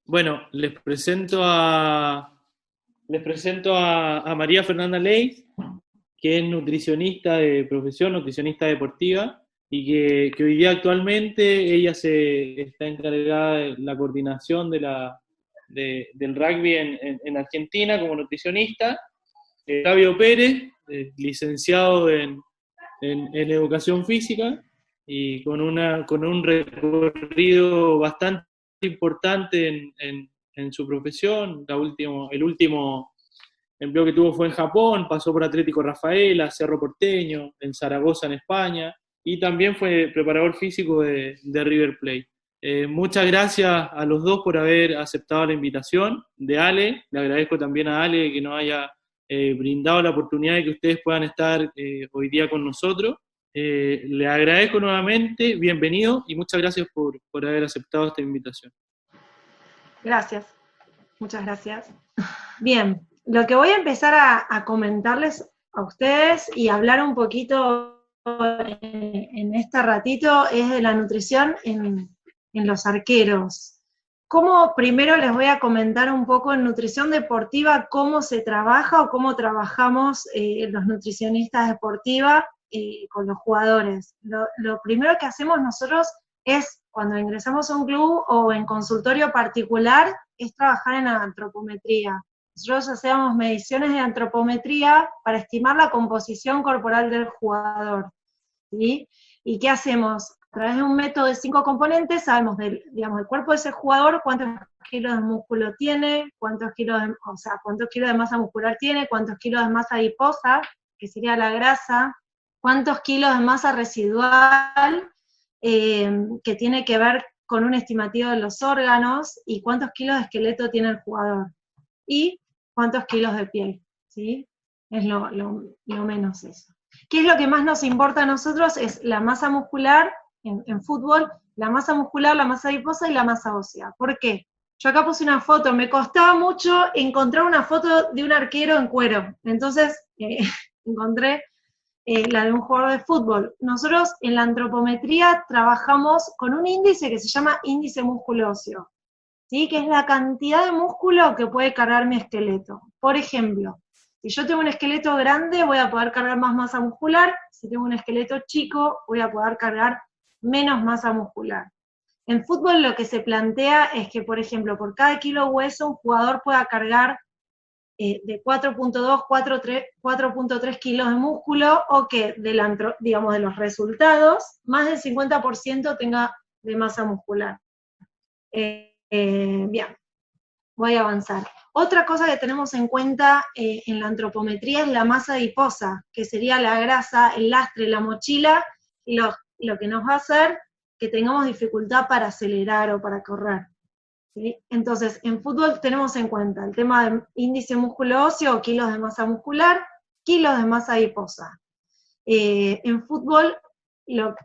Bueno, les presento a María Fernanda Leis, que es nutricionista de profesión, nutricionista deportiva, y que hoy día actualmente ella se está encargada de la coordinación del rugby en Argentina como nutricionista. Fabio Pérez, licenciado en educación física y con un recorrido bastante importante en su profesión. El último empleo que tuvo fue en Japón, pasó por Atlético Rafaela, Cerro Porteño, en Zaragoza, en España, y también fue preparador físico de River Plate. Muchas gracias a los dos por haber aceptado la invitación de Ale. Le agradezco también a Ale que nos haya brindado la oportunidad de que ustedes puedan estar hoy día con nosotros. Le agradezco nuevamente, bienvenido y muchas gracias por haber aceptado esta invitación. Gracias, muchas gracias. Bien, lo que voy a empezar a comentarles a ustedes y hablar un poquito en este ratito es de la nutrición en los arqueros. Como primero les voy a comentar un poco en nutrición deportiva cómo se trabaja o cómo trabajamos los nutricionistas deportivas con los jugadores. Lo primero que hacemos nosotros es, cuando ingresamos a un club o en consultorio particular, es trabajar en la antropometría. Nosotros hacemos mediciones de antropometría para estimar la composición corporal del jugador, ¿sí? ¿Y qué hacemos? A través de un método de 5 componentes sabemos del cuerpo de ese jugador, cuántos kilos de músculo tiene, cuántos kilos de masa muscular tiene, cuántos kilos de masa adiposa, que sería la grasa, cuántos kilos de masa residual, que tiene que ver con un estimativo de los órganos, y cuántos kilos de esqueleto tiene el jugador, y cuántos kilos de piel, ¿sí? Es lo menos eso. ¿Qué es lo que más nos importa a nosotros? Es la masa muscular, en fútbol, la masa muscular, la masa adiposa y la masa ósea. ¿Por qué? Yo acá puse una foto, me costaba mucho encontrar una foto de un arquero en cuero, entonces encontré la de un jugador de fútbol. Nosotros en la antropometría trabajamos con un índice que se llama índice músculo óseo, ¿sí? Que es la cantidad de músculo que puede cargar mi esqueleto. Por ejemplo, si yo tengo un esqueleto grande, voy a poder cargar más masa muscular. Si tengo un esqueleto chico, voy a poder cargar menos masa muscular. En fútbol lo que se plantea es que, por ejemplo, por cada kilo hueso, un jugador pueda cargar de 4.2, 4.3 kilos de músculo, o que de los resultados, más del 50% tenga de masa muscular. Bien, voy a avanzar. Otra cosa que tenemos en cuenta en la antropometría es la masa adiposa, que sería la grasa, el lastre, la mochila, y lo que nos va a hacer que tengamos dificultad para acelerar o para correr, ¿sí? Entonces, en fútbol tenemos en cuenta el tema de índice músculo óseo, kilos de masa muscular, kilos de masa adiposa. En fútbol lo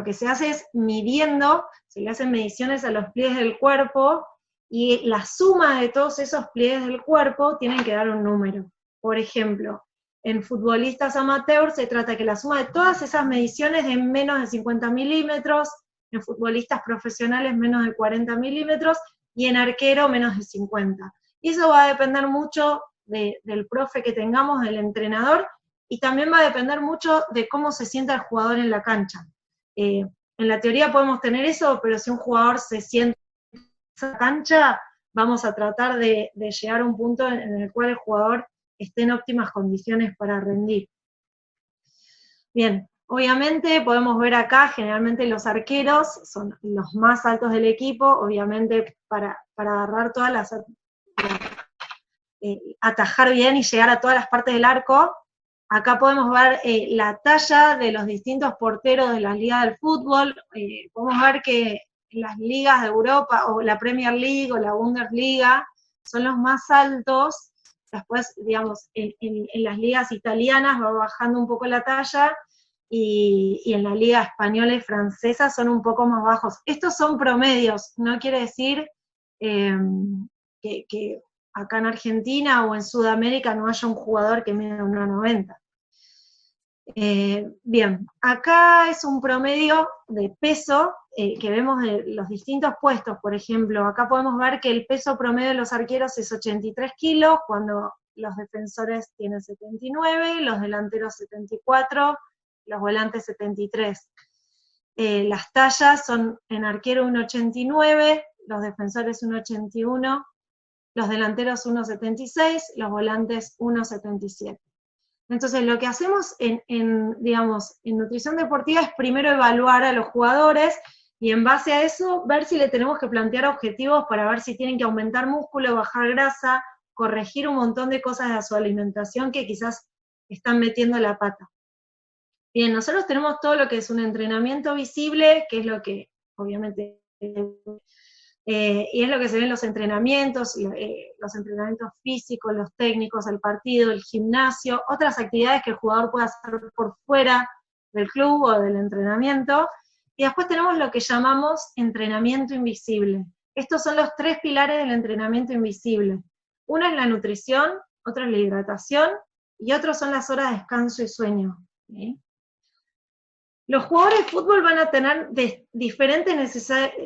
que se hace es midiendo, se le hacen mediciones a los pliegues del cuerpo, y la suma de todos esos pliegues del cuerpo tienen que dar un número. Por ejemplo, en futbolistas amateurs se trata que la suma de todas esas mediciones de menos de 50 milímetros, en futbolistas profesionales menos de 40 milímetros, y en arquero menos de 50. Y eso va a depender mucho del profe que tengamos, del entrenador, y también va a depender mucho de cómo se sienta el jugador en la cancha. En la teoría podemos tener eso, pero si un jugador se siente en esa cancha, vamos a tratar de llegar a un punto en el cual el jugador esté en óptimas condiciones para rendir. Bien, obviamente podemos ver acá, generalmente los arqueros son los más altos del equipo, obviamente para agarrar todas atajar bien y llegar a todas las partes del arco. Acá podemos ver la talla de los distintos porteros de las ligas del fútbol. Podemos ver que las ligas de Europa, o la Premier League o la Bundesliga, son los más altos. Después, digamos, en las ligas italianas va bajando un poco la talla, y en la liga española y francesa son un poco más bajos. Estos son promedios, no quiere decir que acá en Argentina o en Sudamérica no haya un jugador que mida 1,90. Bien, acá es un promedio de peso que vemos de los distintos puestos. Por ejemplo, acá podemos ver que el peso promedio de los arqueros es 83 kilos, cuando los defensores tienen 79, los delanteros 74, los volantes 73. Las tallas son en arquero 1,89, los defensores 1,81, los delanteros 1,76, los volantes 1,77. Entonces, lo que hacemos digamos, en nutrición deportiva es primero evaluar a los jugadores y en base a eso ver si le tenemos que plantear objetivos para ver si tienen que aumentar músculo, bajar grasa, corregir un montón de cosas de su alimentación que quizás están metiendo la pata. Bien, nosotros tenemos todo lo que es un entrenamiento visible, que es lo que obviamente y es lo que se ve en los entrenamientos físicos, los técnicos, el partido, el gimnasio, otras actividades que el jugador puede hacer por fuera del club o del entrenamiento. Y después tenemos lo que llamamos entrenamiento invisible. Estos son los 3 pilares del entrenamiento invisible. Uno es la nutrición, otro es la hidratación, y otros son las horas de descanso y sueño. ¿Sí? Los jugadores de fútbol van a tener diferentes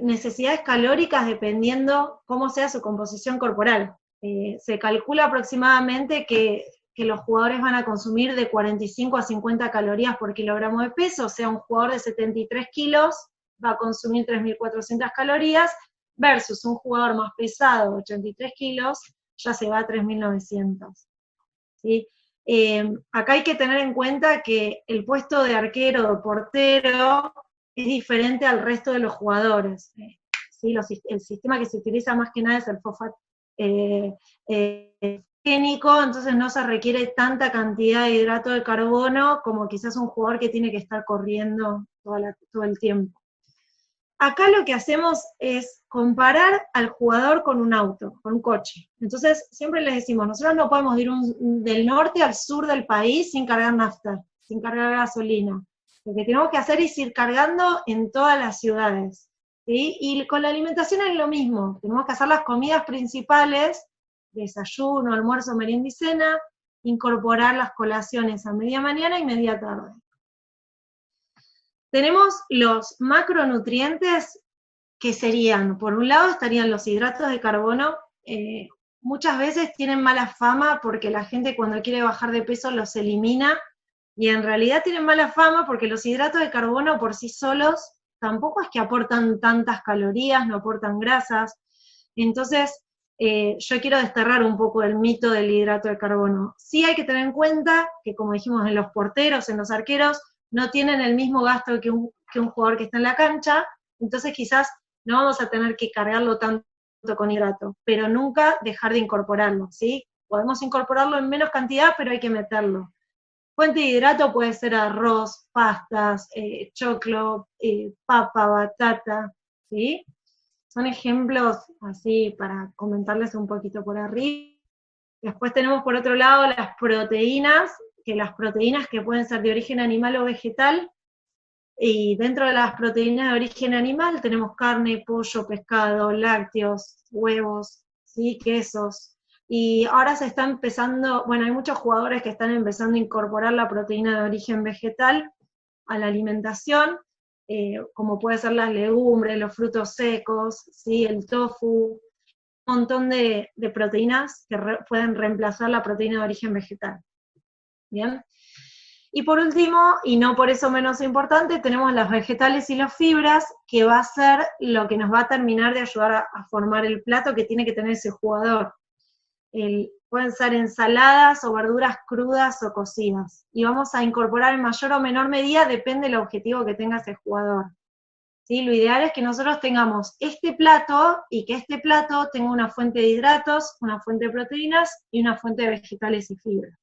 necesidades calóricas dependiendo cómo sea su composición corporal. Se calcula aproximadamente que los jugadores van a consumir de 45 a 50 calorías por kilogramo de peso, o sea, un jugador de 73 kilos va a consumir 3.400 calorías, versus un jugador más pesado, 83 kilos, ya se va a 3.900. ¿Sí? Acá hay que tener en cuenta que el puesto de arquero o portero es diferente al resto de los jugadores. ¿Sí? El sistema que se utiliza más que nada es el fosfato génico, entonces no se requiere tanta cantidad de hidrato de carbono como quizás un jugador que tiene que estar corriendo todo el tiempo. Acá lo que hacemos es comparar al jugador con un auto, con un coche. Entonces, siempre les decimos, nosotros no podemos ir del norte al sur del país sin cargar nafta, sin cargar gasolina. Lo que tenemos que hacer es ir cargando en todas las ciudades. ¿Sí? Y con la alimentación es lo mismo. Tenemos que hacer las comidas principales, desayuno, almuerzo, merienda y cena, incorporar las colaciones a media mañana y media tarde. Tenemos los macronutrientes que serían, por un lado estarían los hidratos de carbono, muchas veces tienen mala fama porque la gente cuando quiere bajar de peso los elimina, y en realidad tienen mala fama porque los hidratos de carbono por sí solos tampoco es que aportan tantas calorías, no aportan grasas. Entonces, yo quiero desterrar un poco el mito del hidrato de carbono. Sí hay que tener en cuenta que, como dijimos, en los porteros, en los arqueros, no tienen el mismo gasto que un jugador que está en la cancha, entonces quizás no vamos a tener que cargarlo tanto con hidrato, pero nunca dejar de incorporarlo, ¿sí? Podemos incorporarlo en menos cantidad, pero hay que meterlo. Fuente de hidrato puede ser arroz, pastas, choclo, papa, batata, ¿sí? Son ejemplos así para comentarles un poquito por arriba. Después tenemos por otro lado las proteínas, que las proteínas que pueden ser de origen animal o vegetal, y dentro de las proteínas de origen animal tenemos carne, pollo, pescado, lácteos, huevos, ¿sí? Quesos. Y ahora se está empezando, bueno, hay muchos jugadores que están empezando a incorporar la proteína de origen vegetal a la alimentación, como puede ser las legumbres, los frutos secos, ¿sí? El tofu, un montón de proteínas que pueden reemplazar la proteína de origen vegetal. ¿Bien? Y por último, y no por eso menos importante, tenemos las vegetales y las fibras, que va a ser lo que nos va a terminar de ayudar a formar el plato que tiene que tener ese jugador. Pueden ser ensaladas o verduras crudas o cocidas. Y vamos a incorporar en mayor o menor medida, depende del objetivo que tenga ese jugador. ¿Sí? Lo ideal es que nosotros tengamos este plato y que este plato tenga una fuente de hidratos, una fuente de proteínas y una fuente de vegetales y fibras.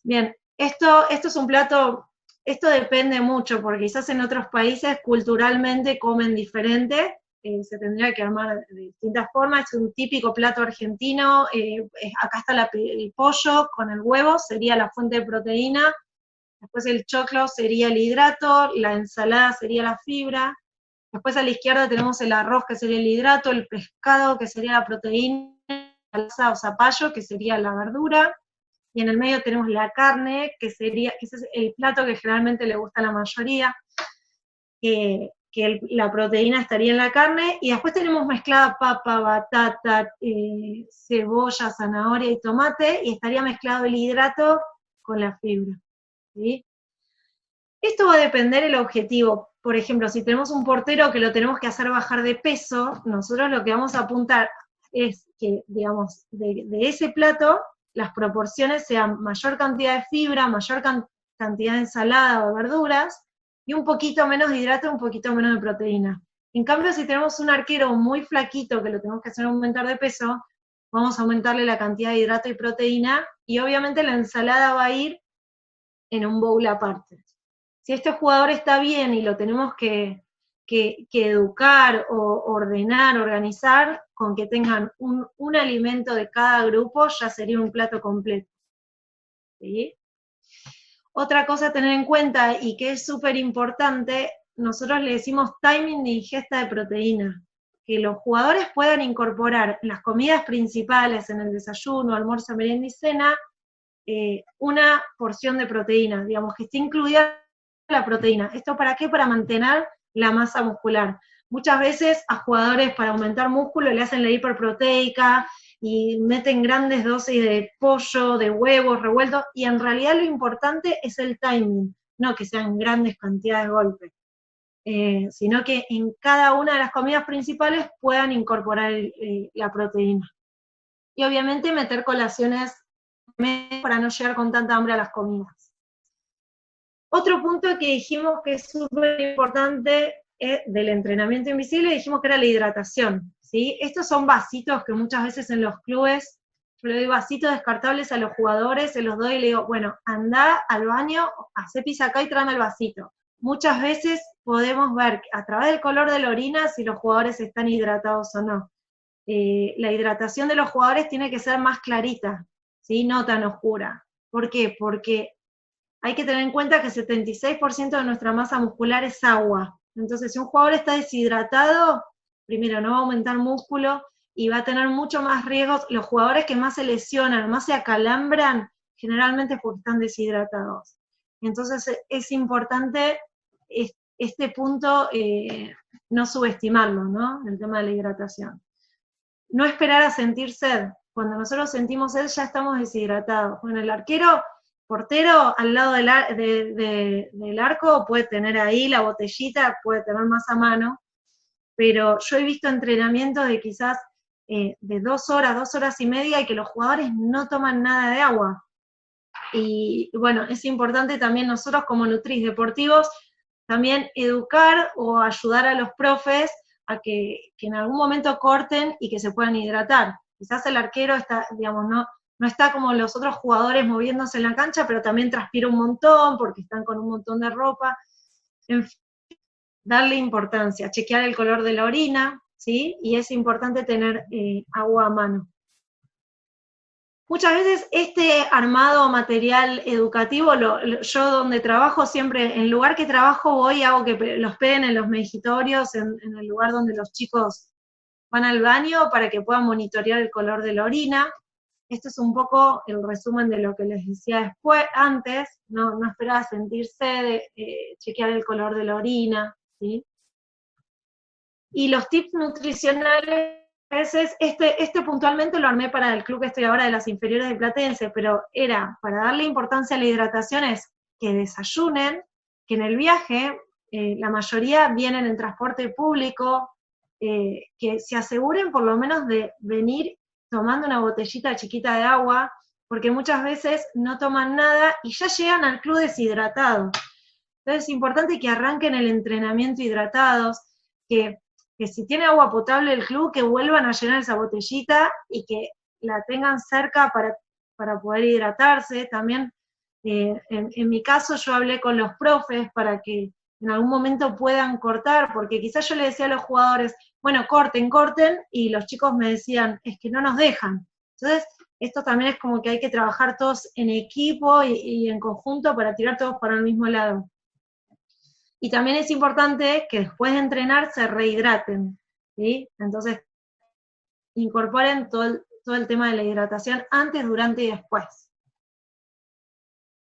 Bien, esto es un plato, esto depende mucho, porque quizás en otros países culturalmente comen diferente, se tendría que armar de distintas formas. Es un típico plato argentino, acá está el pollo con el huevo, sería la fuente de proteína, después el choclo sería el hidrato, la ensalada sería la fibra, después a la izquierda tenemos el arroz que sería el hidrato, el pescado que sería la proteína, la salsa o zapallo que sería la verdura, y en el medio tenemos la carne, que ese es el plato que generalmente le gusta a la mayoría, la proteína estaría en la carne, y después tenemos mezclada papa, batata, cebolla, zanahoria y tomate, y estaría mezclado el hidrato con la fibra, ¿sí? Esto va a depender del objetivo. Por ejemplo, si tenemos un portero que lo tenemos que hacer bajar de peso, nosotros lo que vamos a apuntar es que, digamos, de ese plato, las proporciones sean mayor cantidad de fibra, mayor cantidad de ensalada o verduras, y un poquito menos de hidrato, un poquito menos de proteína. En cambio, si tenemos un arquero muy flaquito que lo tenemos que hacer aumentar de peso, vamos a aumentarle la cantidad de hidrato y proteína, y obviamente la ensalada va a ir en un bowl aparte. Si este jugador está bien y lo tenemos que educar o ordenar, organizar, con que tengan un alimento de cada grupo, ya sería un plato completo, ¿sí? Otra cosa a tener en cuenta, y que es súper importante, nosotros le decimos timing de ingesta de proteína, que los jugadores puedan incorporar en las comidas principales, en el desayuno, almuerzo, merienda y cena, una porción de proteína, digamos, que esté incluida la proteína. ¿Esto para qué? Para mantener la masa muscular. Muchas veces a jugadores para aumentar músculo le hacen la hiperproteica y meten grandes dosis de pollo, de huevos revueltos, y en realidad lo importante es el timing, no que sean grandes cantidades de golpe, sino que en cada una de las comidas principales puedan incorporar la proteína. Y obviamente meter colaciones para no llegar con tanta hambre a las comidas. Otro punto que dijimos que es súper importante del entrenamiento invisible, dijimos que era la hidratación, ¿sí? Estos son vasitos que muchas veces en los clubes, yo le doy vasitos descartables a los jugadores, se los doy y le digo, bueno, anda al baño, hacé pis acá y tráeme el vasito. Muchas veces podemos ver a través del color de la orina si los jugadores están hidratados o no. La hidratación de los jugadores tiene que ser más clarita, ¿sí? No tan oscura. ¿Por qué? Porque hay que tener en cuenta que 76% de nuestra masa muscular es agua. Entonces, si un jugador está deshidratado, primero no va a aumentar músculo y va a tener mucho más riesgos. Los jugadores que más se lesionan, más se acalambran, generalmente es porque están deshidratados. Entonces, es importante este punto, no subestimarlo, ¿no? El tema de la hidratación. No esperar a sentir sed. Cuando nosotros sentimos sed, ya estamos deshidratados. Bueno, el arquero, portero, al lado del arco, puede tener ahí la botellita, puede tener más a mano, pero yo he visto entrenamientos de quizás de 2 horas, 2 horas y media, y que los jugadores no toman nada de agua. Y bueno, es importante también nosotros como nutris deportivos, también educar o ayudar a los profes a que en algún momento corten y que se puedan hidratar. Quizás el arquero está, digamos, no está como los otros jugadores moviéndose en la cancha, pero también transpira un montón porque están con un montón de ropa. En fin, darle importancia, chequear el color de la orina, ¿sí? Y es importante tener agua a mano. Muchas veces este armado material educativo, yo donde trabajo siempre, en el lugar que trabajo voy, hago que los peguen en los megitorios, en el lugar donde los chicos van al baño para que puedan monitorear el color de la orina. Esto es un poco el resumen de lo que les decía antes, no esperar a sentir sed, chequear el color de la orina, ¿sí? Y los tips nutricionales, a veces, este puntualmente lo armé para el club que estoy ahora de las inferiores de Platense, pero era para darle importancia a la hidratación, es que desayunen, que en el viaje, la mayoría vienen en transporte público, que se aseguren por lo menos de venir tomando una botellita chiquita de agua, porque muchas veces no toman nada y ya llegan al club deshidratados. Entonces es importante que arranquen el entrenamiento hidratados, que si tiene agua potable el club, que vuelvan a llenar esa botellita y que la tengan cerca para poder hidratarse. También, en mi caso, yo hablé con los profes para que en algún momento puedan cortar, porque quizás yo le decía a los jugadores, bueno, corten, y los chicos me decían, es que no nos dejan. Entonces, esto también es como que hay que trabajar todos en equipo y en conjunto para tirar todos para el mismo lado. Y también es importante que después de entrenar se rehidraten, ¿sí? Entonces, incorporen todo el tema de la hidratación antes, durante y después.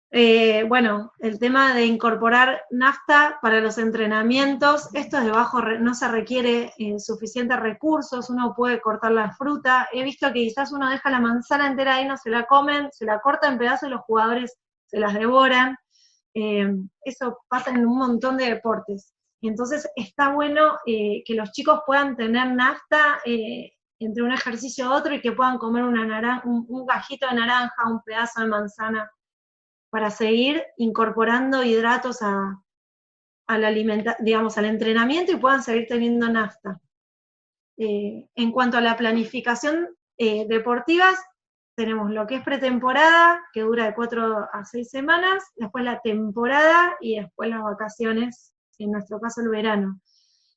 Bueno, el tema de incorporar nafta para los entrenamientos, esto es de bajo, no se requiere suficientes recursos, uno puede cortar la fruta. He visto que quizás uno deja la manzana entera ahí, no se la comen, se la corta en pedazos y los jugadores se las devoran. Eso pasa en un montón de deportes. Y entonces está bueno que los chicos puedan tener nafta entre un ejercicio a otro y que puedan comer un gajito de naranja, un pedazo de manzana, para seguir incorporando hidratos digamos, al entrenamiento y puedan seguir teniendo nafta. En cuanto a la planificación deportiva, tenemos lo que es pretemporada, que dura de 4 a 6 semanas, después la temporada y después las vacaciones, en nuestro caso el verano.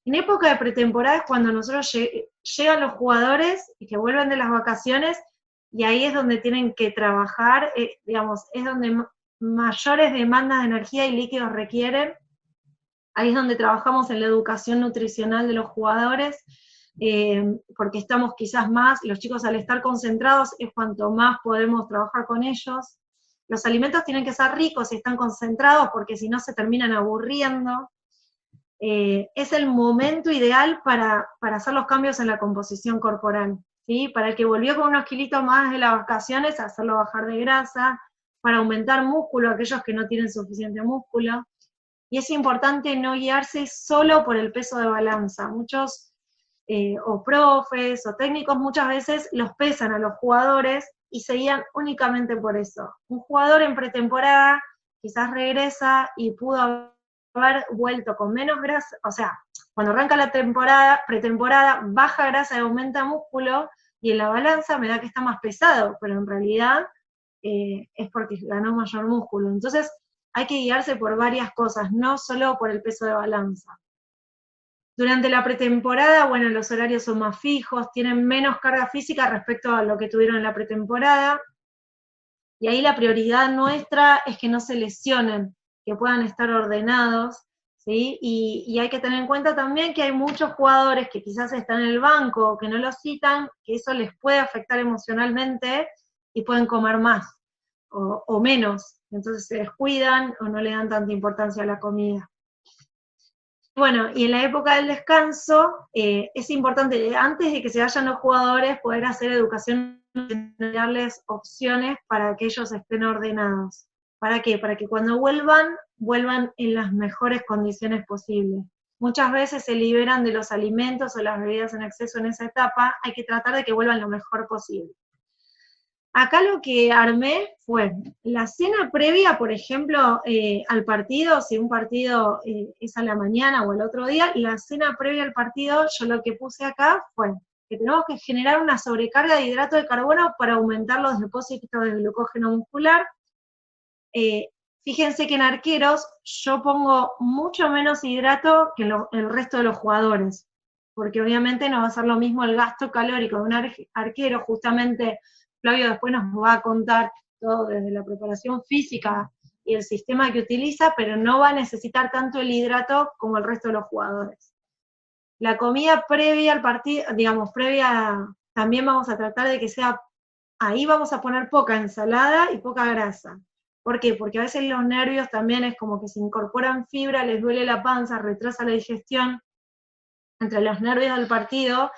En época de pretemporada es cuando nosotros llegan los jugadores y que vuelven de las vacaciones, y ahí es donde tienen que trabajar, digamos, es donde mayores demandas de energía y líquidos requieren. Ahí es donde trabajamos en la educación nutricional de los jugadores, porque estamos quizás más, los chicos al estar concentrados es cuanto más podemos trabajar con ellos. Los alimentos tienen que ser ricos y están concentrados, porque si no se terminan aburriendo. Es el momento ideal para hacer los cambios en la composición corporal, ¿sí? Para el que volvió con unos kilitos más de las vacaciones, hacerlo bajar de grasa, para aumentar músculo, aquellos que no tienen suficiente músculo. Y es importante no guiarse solo por el peso de balanza. Muchos, o profes, o técnicos, muchas veces los pesan a los jugadores y se guían únicamente por eso. Un jugador en pretemporada quizás regresa y pudo haber vuelto con menos grasa, o sea, cuando arranca la pretemporada, baja grasa y aumenta músculo, y en la balanza me da que está más pesado, pero en realidad es porque ganó mayor músculo. Entonces hay que guiarse por varias cosas, no solo por el peso de balanza. Durante la pretemporada, bueno, los horarios son más fijos, tienen menos carga física respecto a lo que tuvieron en la pretemporada, y ahí la prioridad nuestra es que no se lesionen, que puedan estar ordenados, ¿sí? Y hay que tener en cuenta también que hay muchos jugadores que quizás están en el banco, que no los citan, que eso les puede afectar emocionalmente y pueden comer más o menos, entonces se descuidan o no le dan tanta importancia a la comida. Bueno, y en la época del descanso es importante, antes de que se vayan los jugadores, poder hacer educación, darles opciones para que ellos estén ordenados. ¿Para qué? Para que cuando vuelvan en las mejores condiciones posibles. Muchas veces se liberan de los alimentos o las bebidas en exceso en esa etapa, hay que tratar de que vuelvan lo mejor posible. Acá lo que armé fue la cena previa, por ejemplo, al partido, si un partido es a la mañana o al otro día, la cena previa al partido, yo lo que puse acá fue que tenemos que generar una sobrecarga de hidrato de carbono para aumentar los depósitos de glucógeno muscular. Fíjense que en arqueros yo pongo mucho menos hidrato que el resto de los jugadores, porque obviamente no va a ser lo mismo el gasto calórico de un arquero. Justamente Flavio después nos va a contar todo desde la preparación física y el sistema que utiliza, pero no va a necesitar tanto el hidrato como el resto de los jugadores. La comida previa al partido, digamos, también vamos a tratar de que sea, ahí vamos a poner poca ensalada y poca grasa. ¿Por qué? Porque a veces los nervios también es como que se incorporan fibra, les duele la panza, retrasa la digestión entre los nervios del partido.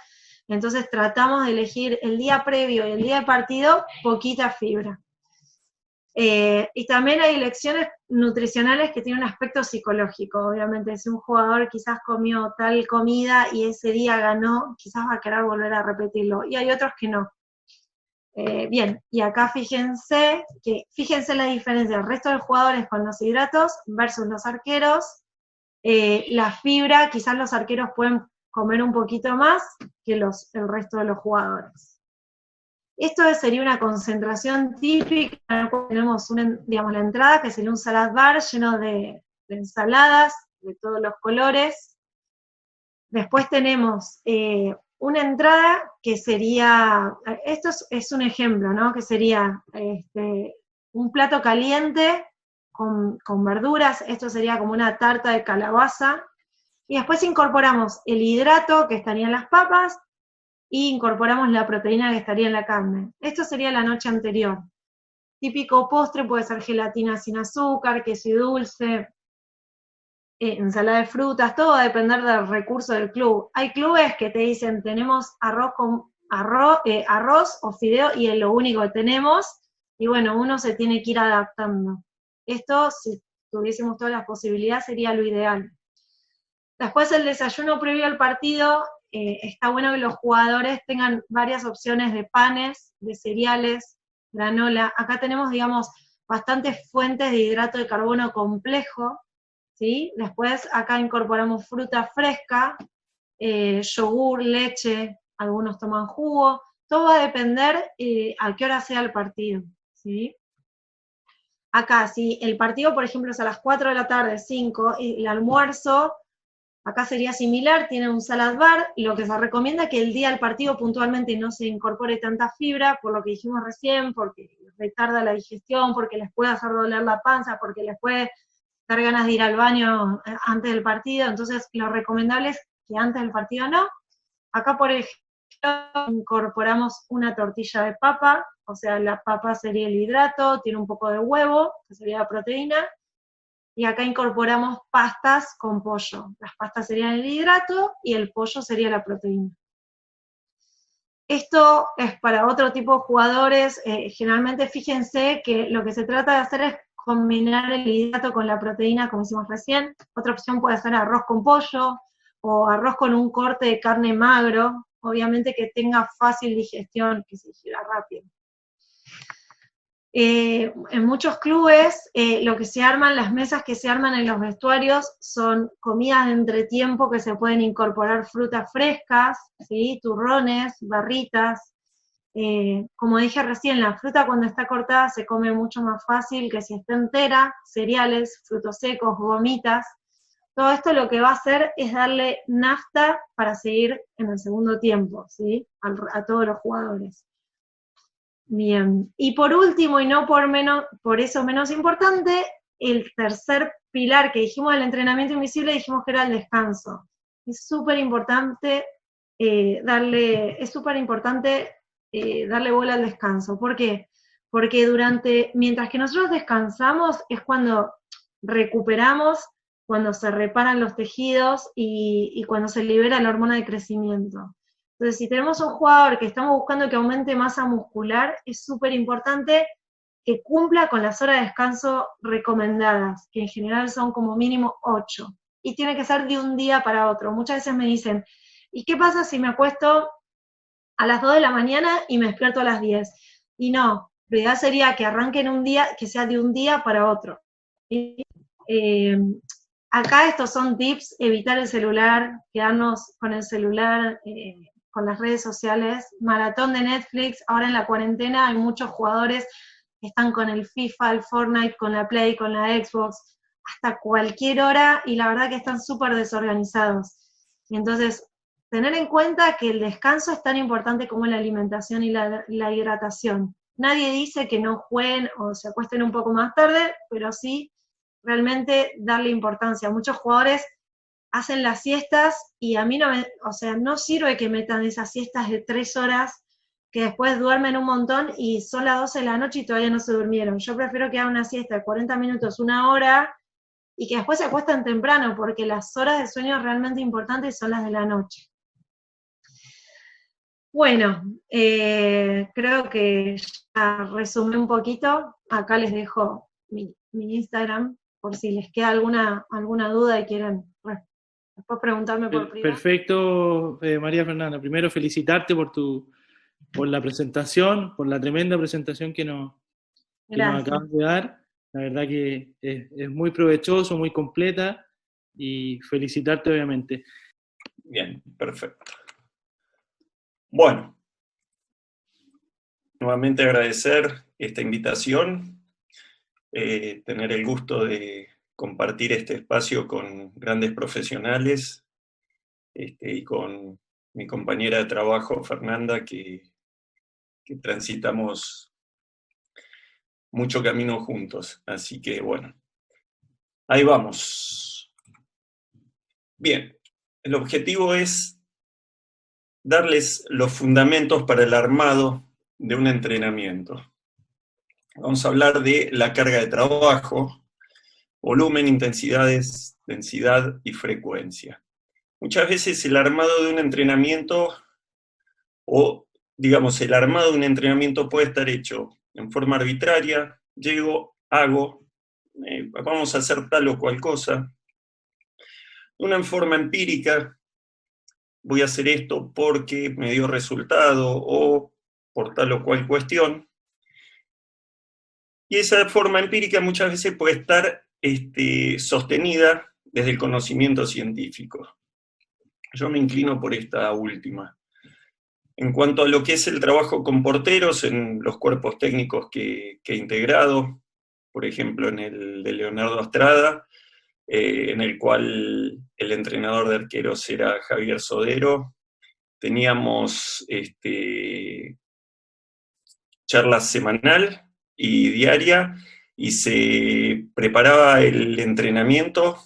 Entonces tratamos de elegir el día previo y el día del partido poquita fibra. Y también hay elecciones nutricionales que tienen un aspecto psicológico. Obviamente, si un jugador quizás comió tal comida y ese día ganó, quizás va a querer volver a repetirlo. Y hay otros que no. Bien, y acá fíjense la diferencia del resto de los jugadores con los hidratos versus los arqueros. La fibra, quizás los arqueros pueden comer un poquito más que el resto de los jugadores. Esto sería una concentración típica, en la cual tenemos la entrada, que sería un salad bar lleno de ensaladas de todos los colores. Después tenemos una entrada que sería, esto es un ejemplo, ¿no? Que sería un plato caliente con verduras, esto sería como una tarta de calabaza, y después incorporamos el hidrato que estaría en las papas, y incorporamos la proteína que estaría en la carne. Esto sería la noche anterior. típico postre puede ser gelatina sin azúcar, queso y dulce, ensalada de frutas, todo va a depender del recurso del club. Hay clubes que te dicen, tenemos arroz o fideo y es lo único que tenemos, y bueno, uno se tiene que ir adaptando. Esto, si tuviésemos todas las posibilidades, sería lo ideal. Después el desayuno previo al partido, está bueno que los jugadores tengan varias opciones de panes, de cereales, granola. Acá tenemos, digamos, bastantes fuentes de hidrato de carbono complejo, ¿sí? Después acá incorporamos fruta fresca, yogur, leche, algunos toman jugo. Todo va a depender a qué hora sea el partido, ¿sí? Acá, si el partido, por ejemplo, es a las 4 de la tarde, 5, el almuerzo, acá sería similar, tiene un salad bar, lo que se recomienda es que el día del partido puntualmente no se incorpore tanta fibra, por lo que dijimos recién, porque retarda la digestión, porque les puede hacer doler la panza, porque les puede dar ganas de ir al baño antes del partido, entonces lo recomendable es que antes del partido no. Acá, por ejemplo, incorporamos una tortilla de papa, o sea, la papa sería el hidrato, tiene un poco de huevo, que sería la proteína, y acá incorporamos pastas con pollo. Las pastas serían el hidrato y el pollo sería la proteína. Esto es para otro tipo de jugadores. Generalmente fíjense que lo que se trata de hacer es combinar el hidrato con la proteína, como hicimos recién. Otra opción puede ser arroz con pollo o arroz con un corte de carne magro, obviamente que tenga fácil digestión, que se digiera rápido. En muchos clubes, lo que se arman, las mesas que se arman en los vestuarios son comidas de entretiempo que se pueden incorporar frutas frescas, ¿sí? Turrones, barritas. Como dije recién, la fruta cuando está cortada se come mucho más fácil que si está entera, cereales, frutos secos, gomitas. Todo esto lo que va a hacer es darle nafta para seguir en el segundo tiempo, ¿sí? A todos los jugadores. Bien, y por último, y no por eso menos importante, el tercer pilar que dijimos del entrenamiento invisible, dijimos que era el descanso. Es súper importante darle bola al descanso. ¿Por qué? Porque mientras que nosotros descansamos es cuando recuperamos, cuando se reparan los tejidos y cuando se libera la hormona de crecimiento. Entonces, si tenemos un jugador que estamos buscando que aumente masa muscular, es súper importante que cumpla con las horas de descanso recomendadas, que en general son como mínimo 8. Y tiene que ser de un día para otro. Muchas veces me dicen, ¿y qué pasa si me acuesto a las 2 de la mañana y me despierto a las 10? Y no, la idea sería que arranque en un día, que sea de un día para otro. Acá estos son tips: evitar el celular, quedarnos con el celular, con las redes sociales, maratón de Netflix. Ahora en la cuarentena hay muchos jugadores que están con el FIFA, el Fortnite, con la Play, con la Xbox, hasta cualquier hora, y la verdad que están súper desorganizados. Y entonces, tener en cuenta que el descanso es tan importante como la alimentación y la hidratación. Nadie dice que no jueguen o se acuesten un poco más tarde, pero sí realmente darle importancia. Muchos jugadores hacen las siestas y a mí no sirve que metan esas siestas de 3 horas que después duermen un montón y son las 12 de la noche y todavía no se durmieron. Yo prefiero que hagan una siesta de 40 minutos, 1 hora, y que después se acuestan temprano, porque las horas de sueño realmente importantes son las de la noche. Bueno, creo que ya resumí un poquito. Acá les dejo mi Instagram, por si les queda alguna duda y quieren después preguntarme por privado. Perfecto, María Fernanda. Primero felicitarte por la presentación, por la tremenda presentación que nos acabas de dar. La verdad que es muy provechoso, muy completa, y felicitarte obviamente. Bien, perfecto. Bueno, nuevamente agradecer esta invitación, tener el gusto de compartir este espacio con grandes profesionales y con mi compañera de trabajo, Fernanda, que transitamos mucho camino juntos. Así que, bueno, ahí vamos. Bien, el objetivo es darles los fundamentos para el armado de un entrenamiento. Vamos a hablar de la carga de trabajo, volumen, intensidades, densidad y frecuencia. Muchas veces el armado de un entrenamiento, o digamos, el armado de un entrenamiento puede estar hecho en forma arbitraria, llego, hago, vamos a hacer tal o cual cosa. Una forma empírica, voy a hacer esto porque me dio resultado o por tal o cual cuestión. Y esa forma empírica muchas veces puede estar sostenida desde el conocimiento científico. Yo me inclino por esta última. En cuanto a lo que es el trabajo con porteros en los cuerpos técnicos que he integrado, por ejemplo en el de Leonardo Astrada, en el cual el entrenador de arqueros era Javier Sodero, teníamos charlas semanal y diaria, y se preparaba el entrenamiento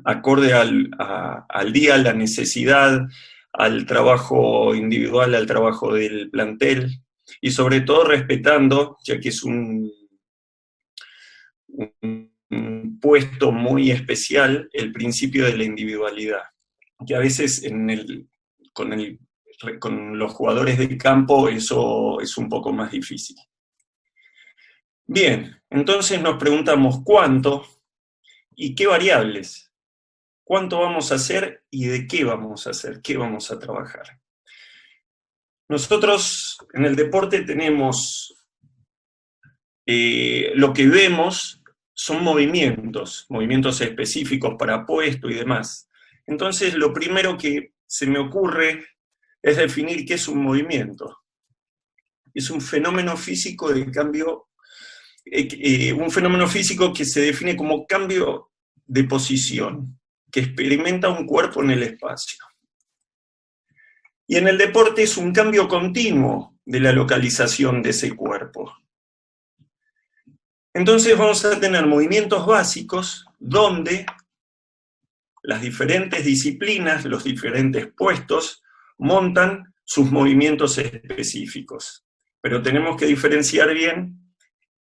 acorde al día, a la necesidad, al trabajo individual, al trabajo del plantel, y sobre todo respetando, ya que es un puesto muy especial, el principio de la individualidad, que a veces con los jugadores de campo eso es un poco más difícil. Bien, entonces nos preguntamos cuánto y qué variables. ¿Cuánto vamos a hacer y de qué vamos a hacer? ¿Qué vamos a trabajar? Nosotros en el deporte tenemos, lo que vemos son movimientos específicos para puesto y demás. Entonces lo primero que se me ocurre es definir qué es un movimiento. Es un fenómeno físico de cambio, un fenómeno físico que se define como cambio de posición, que experimenta un cuerpo en el espacio. Y en el deporte es un cambio continuo de la localización de ese cuerpo. Entonces vamos a tener movimientos básicos donde las diferentes disciplinas, los diferentes puestos, montan sus movimientos específicos. Pero tenemos que diferenciar bien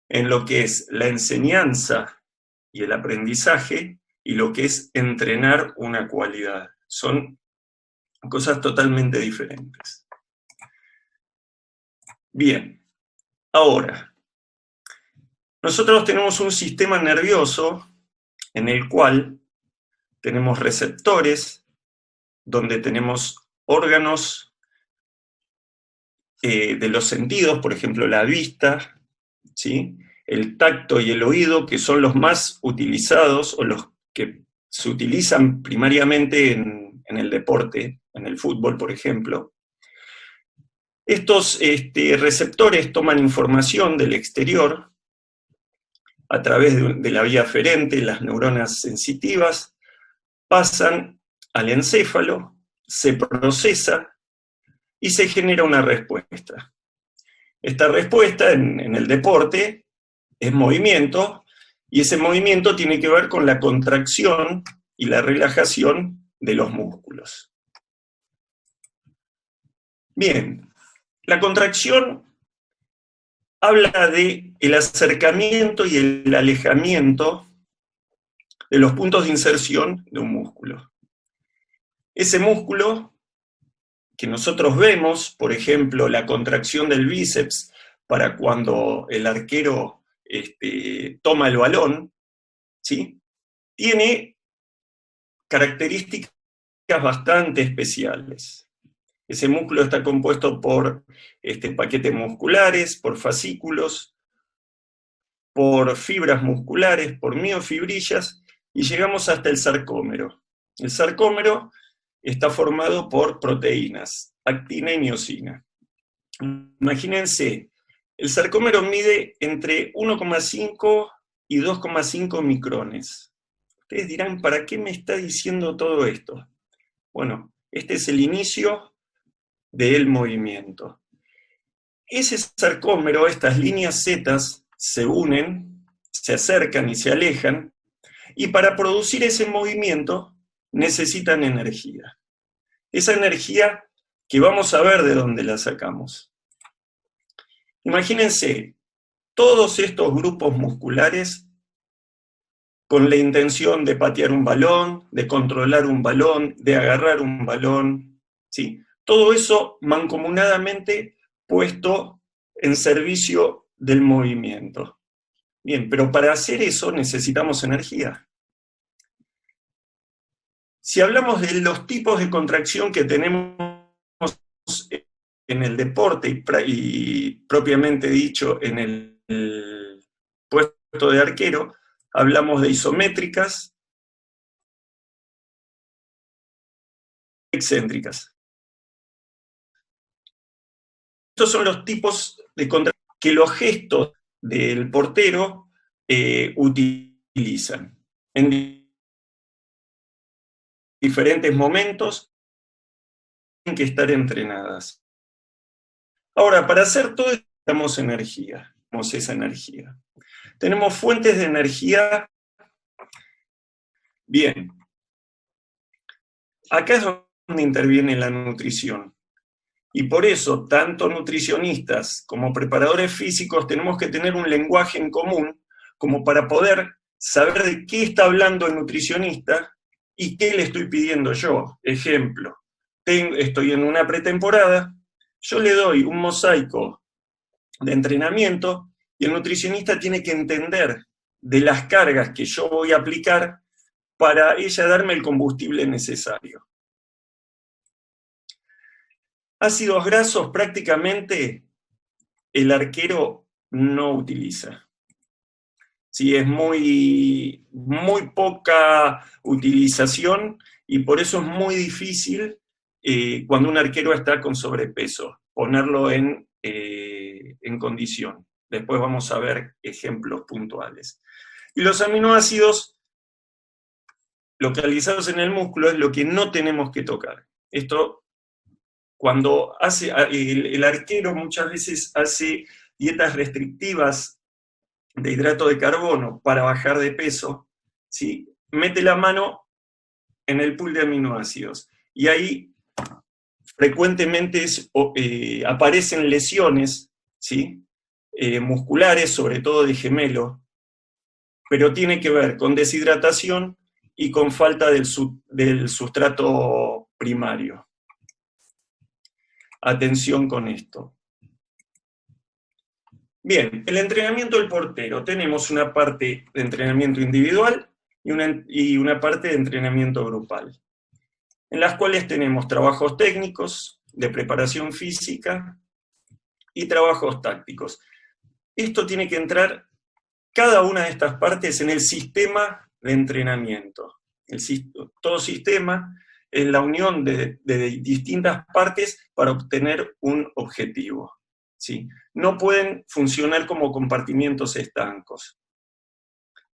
en lo que es la enseñanza y el aprendizaje y lo que es entrenar una cualidad. Son cosas totalmente diferentes. Bien, ahora, nosotros tenemos un sistema nervioso en el cual tenemos receptores, donde tenemos órganos de los sentidos, por ejemplo la vista, ¿sí? El tacto y el oído, que son los más utilizados o los que se utilizan primariamente en el deporte, en el fútbol, por ejemplo. Estos receptores toman información del exterior a través de la vía aferente, las neuronas sensitivas, pasan al encéfalo, se procesa y se genera una respuesta. Esta respuesta en el deporte es movimiento, y ese movimiento tiene que ver con la contracción y la relajación de los músculos. Bien, la contracción habla de el acercamiento y el alejamiento de los puntos de inserción de un músculo. Ese músculo que nosotros vemos, por ejemplo, la contracción del bíceps para cuando el arquero toma el balón, ¿sí? Tiene características bastante especiales. Ese músculo está compuesto por paquetes musculares, por fascículos, por fibras musculares, por miofibrillas, y llegamos hasta el sarcómero. El sarcómero está formado por proteínas, actina y miosina. Imagínense, el sarcómero mide entre 1,5 y 2,5 micrones. Ustedes dirán, ¿para qué me está diciendo todo esto? Bueno, este es el inicio del movimiento. Ese sarcómero, estas líneas zetas, se unen, se acercan y se alejan, y para producir ese movimiento necesitan energía. Esa energía que vamos a ver de dónde la sacamos. Imagínense, todos estos grupos musculares con la intención de patear un balón, de controlar un balón, de agarrar un balón, ¿sí? Todo eso mancomunadamente puesto en servicio del movimiento. Bien, pero para hacer eso necesitamos energía. Si hablamos de los tipos de contracción que tenemos en el deporte y propiamente dicho en el puesto de arquero, hablamos de isométricas, excéntricas. Estos son los tipos de contracción que los gestos del portero utilizan en diferentes momentos, tienen que estar entrenadas. Ahora, para hacer todo esto necesitamos energía, tenemos esa energía. Tenemos fuentes de energía. Bien, acá es donde interviene la nutrición. Y por eso, tanto nutricionistas como preparadores físicos tenemos que tener un lenguaje en común como para poder saber de qué está hablando el nutricionista y qué le estoy pidiendo yo. Ejemplo, estoy en una pretemporada, yo le doy un mosaico de entrenamiento y el nutricionista tiene que entender de las cargas que yo voy a aplicar para ella darme el combustible necesario. Ácidos grasos prácticamente el arquero no utiliza. Sí, es muy poca utilización y por eso es muy difícil cuando un arquero está con sobrepeso, ponerlo en condición. Después vamos a ver ejemplos puntuales. Y los aminoácidos localizados en el músculo es lo que no tenemos que tocar. Esto, cuando hace el arquero muchas veces hace dietas restrictivas de hidrato de carbono para bajar de peso, ¿sí? Mete la mano en el pool de aminoácidos y ahí frecuentemente aparecen lesiones, ¿sí? Musculares, sobre todo de gemelo, pero tiene que ver con deshidratación y con falta del sustrato primario. Atención con esto. Bien, el entrenamiento del portero. Tenemos una parte de entrenamiento individual y una parte de entrenamiento grupal, en las cuales tenemos trabajos técnicos, de preparación física y trabajos tácticos. Esto tiene que entrar, cada una de estas partes, en el sistema de entrenamiento. Todo sistema es la unión de distintas partes para obtener un objetivo, ¿sí? No pueden funcionar como compartimientos estancos.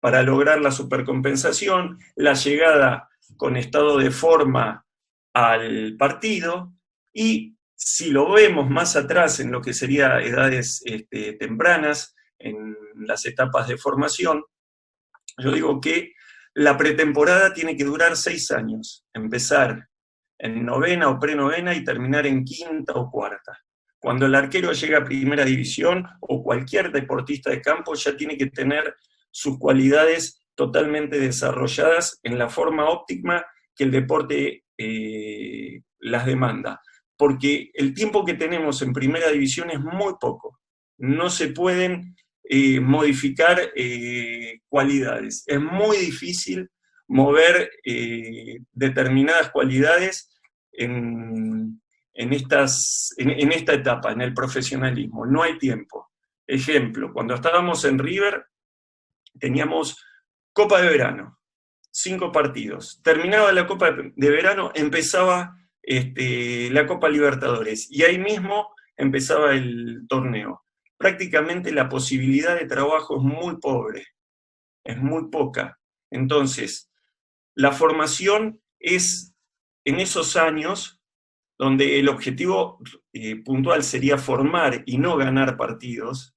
Para lograr la supercompensación, la llegada con estado de forma al partido, y si lo vemos más atrás en lo que sería edades tempranas, en las etapas de formación, yo digo que la pretemporada tiene que durar 6 años, empezar en novena o prenovena y terminar en quinta o cuarta. Cuando el arquero llega a primera división, o cualquier deportista de campo, ya tiene que tener sus cualidades totalmente desarrolladas en la forma óptima que el deporte las demanda. Porque el tiempo que tenemos en primera división es muy poco. No se pueden modificar cualidades. Es muy difícil mover determinadas cualidades en esta etapa, en el profesionalismo. No hay tiempo. Ejemplo, cuando estábamos en River, teníamos Copa de Verano, 5 partidos. Terminaba la Copa de Verano, empezaba la Copa Libertadores, y ahí mismo empezaba el torneo. Prácticamente la posibilidad de trabajo es muy pobre, es muy poca. Entonces, la formación es en esos años donde el objetivo puntual sería formar y no ganar partidos.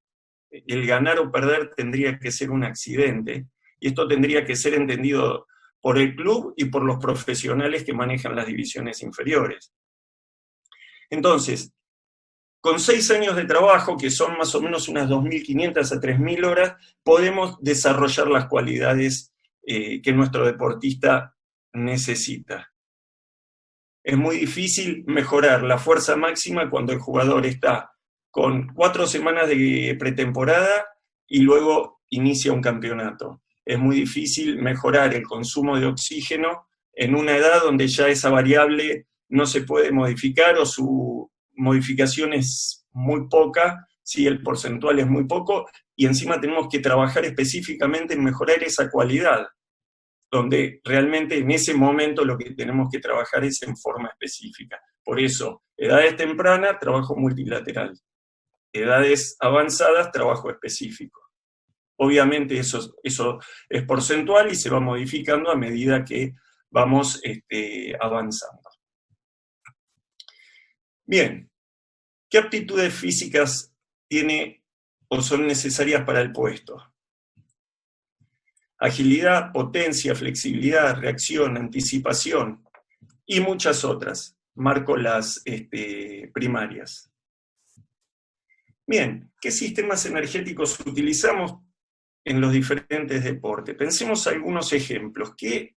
El ganar o perder tendría que ser un accidente, y esto tendría que ser entendido por el club y por los profesionales que manejan las divisiones inferiores. Entonces, con 6 años de trabajo, que son más o menos unas 2.500 a 3.000 horas, podemos desarrollar las cualidades que nuestro deportista necesita. Es muy difícil mejorar la fuerza máxima cuando el jugador está con 4 semanas de pretemporada y luego inicia un campeonato. Es muy difícil mejorar el consumo de oxígeno en una edad donde ya esa variable no se puede modificar o su modificación es muy poca, si el porcentual es muy poco, y encima tenemos que trabajar específicamente en mejorar esa cualidad, donde realmente en ese momento lo que tenemos que trabajar es en forma específica. Por eso, edades tempranas, trabajo multilateral. Edades avanzadas, trabajo específico. Obviamente eso es porcentual y se va modificando a medida que vamos avanzando. Bien, ¿qué aptitudes físicas tiene o son necesarias para el puesto? Agilidad, potencia, flexibilidad, reacción, anticipación y muchas otras. Marco las primarias. Bien, ¿qué sistemas energéticos utilizamos en los diferentes deportes? Pensemos algunos ejemplos. ¿Qué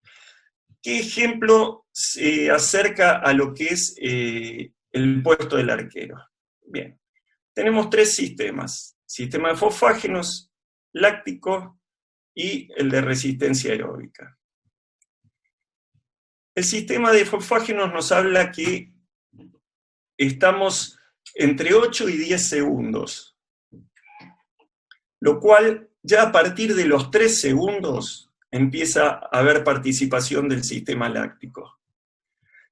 ejemplo se acerca a lo que es el puesto del arquero? Bien, tenemos 3 sistemas. Sistema de fosfágenos, láctico y el de resistencia aeróbica. El sistema de fosfágenos nos habla que estamos entre 8 y 10 segundos, lo cual ya a partir de los 3 segundos empieza a haber participación del sistema láctico.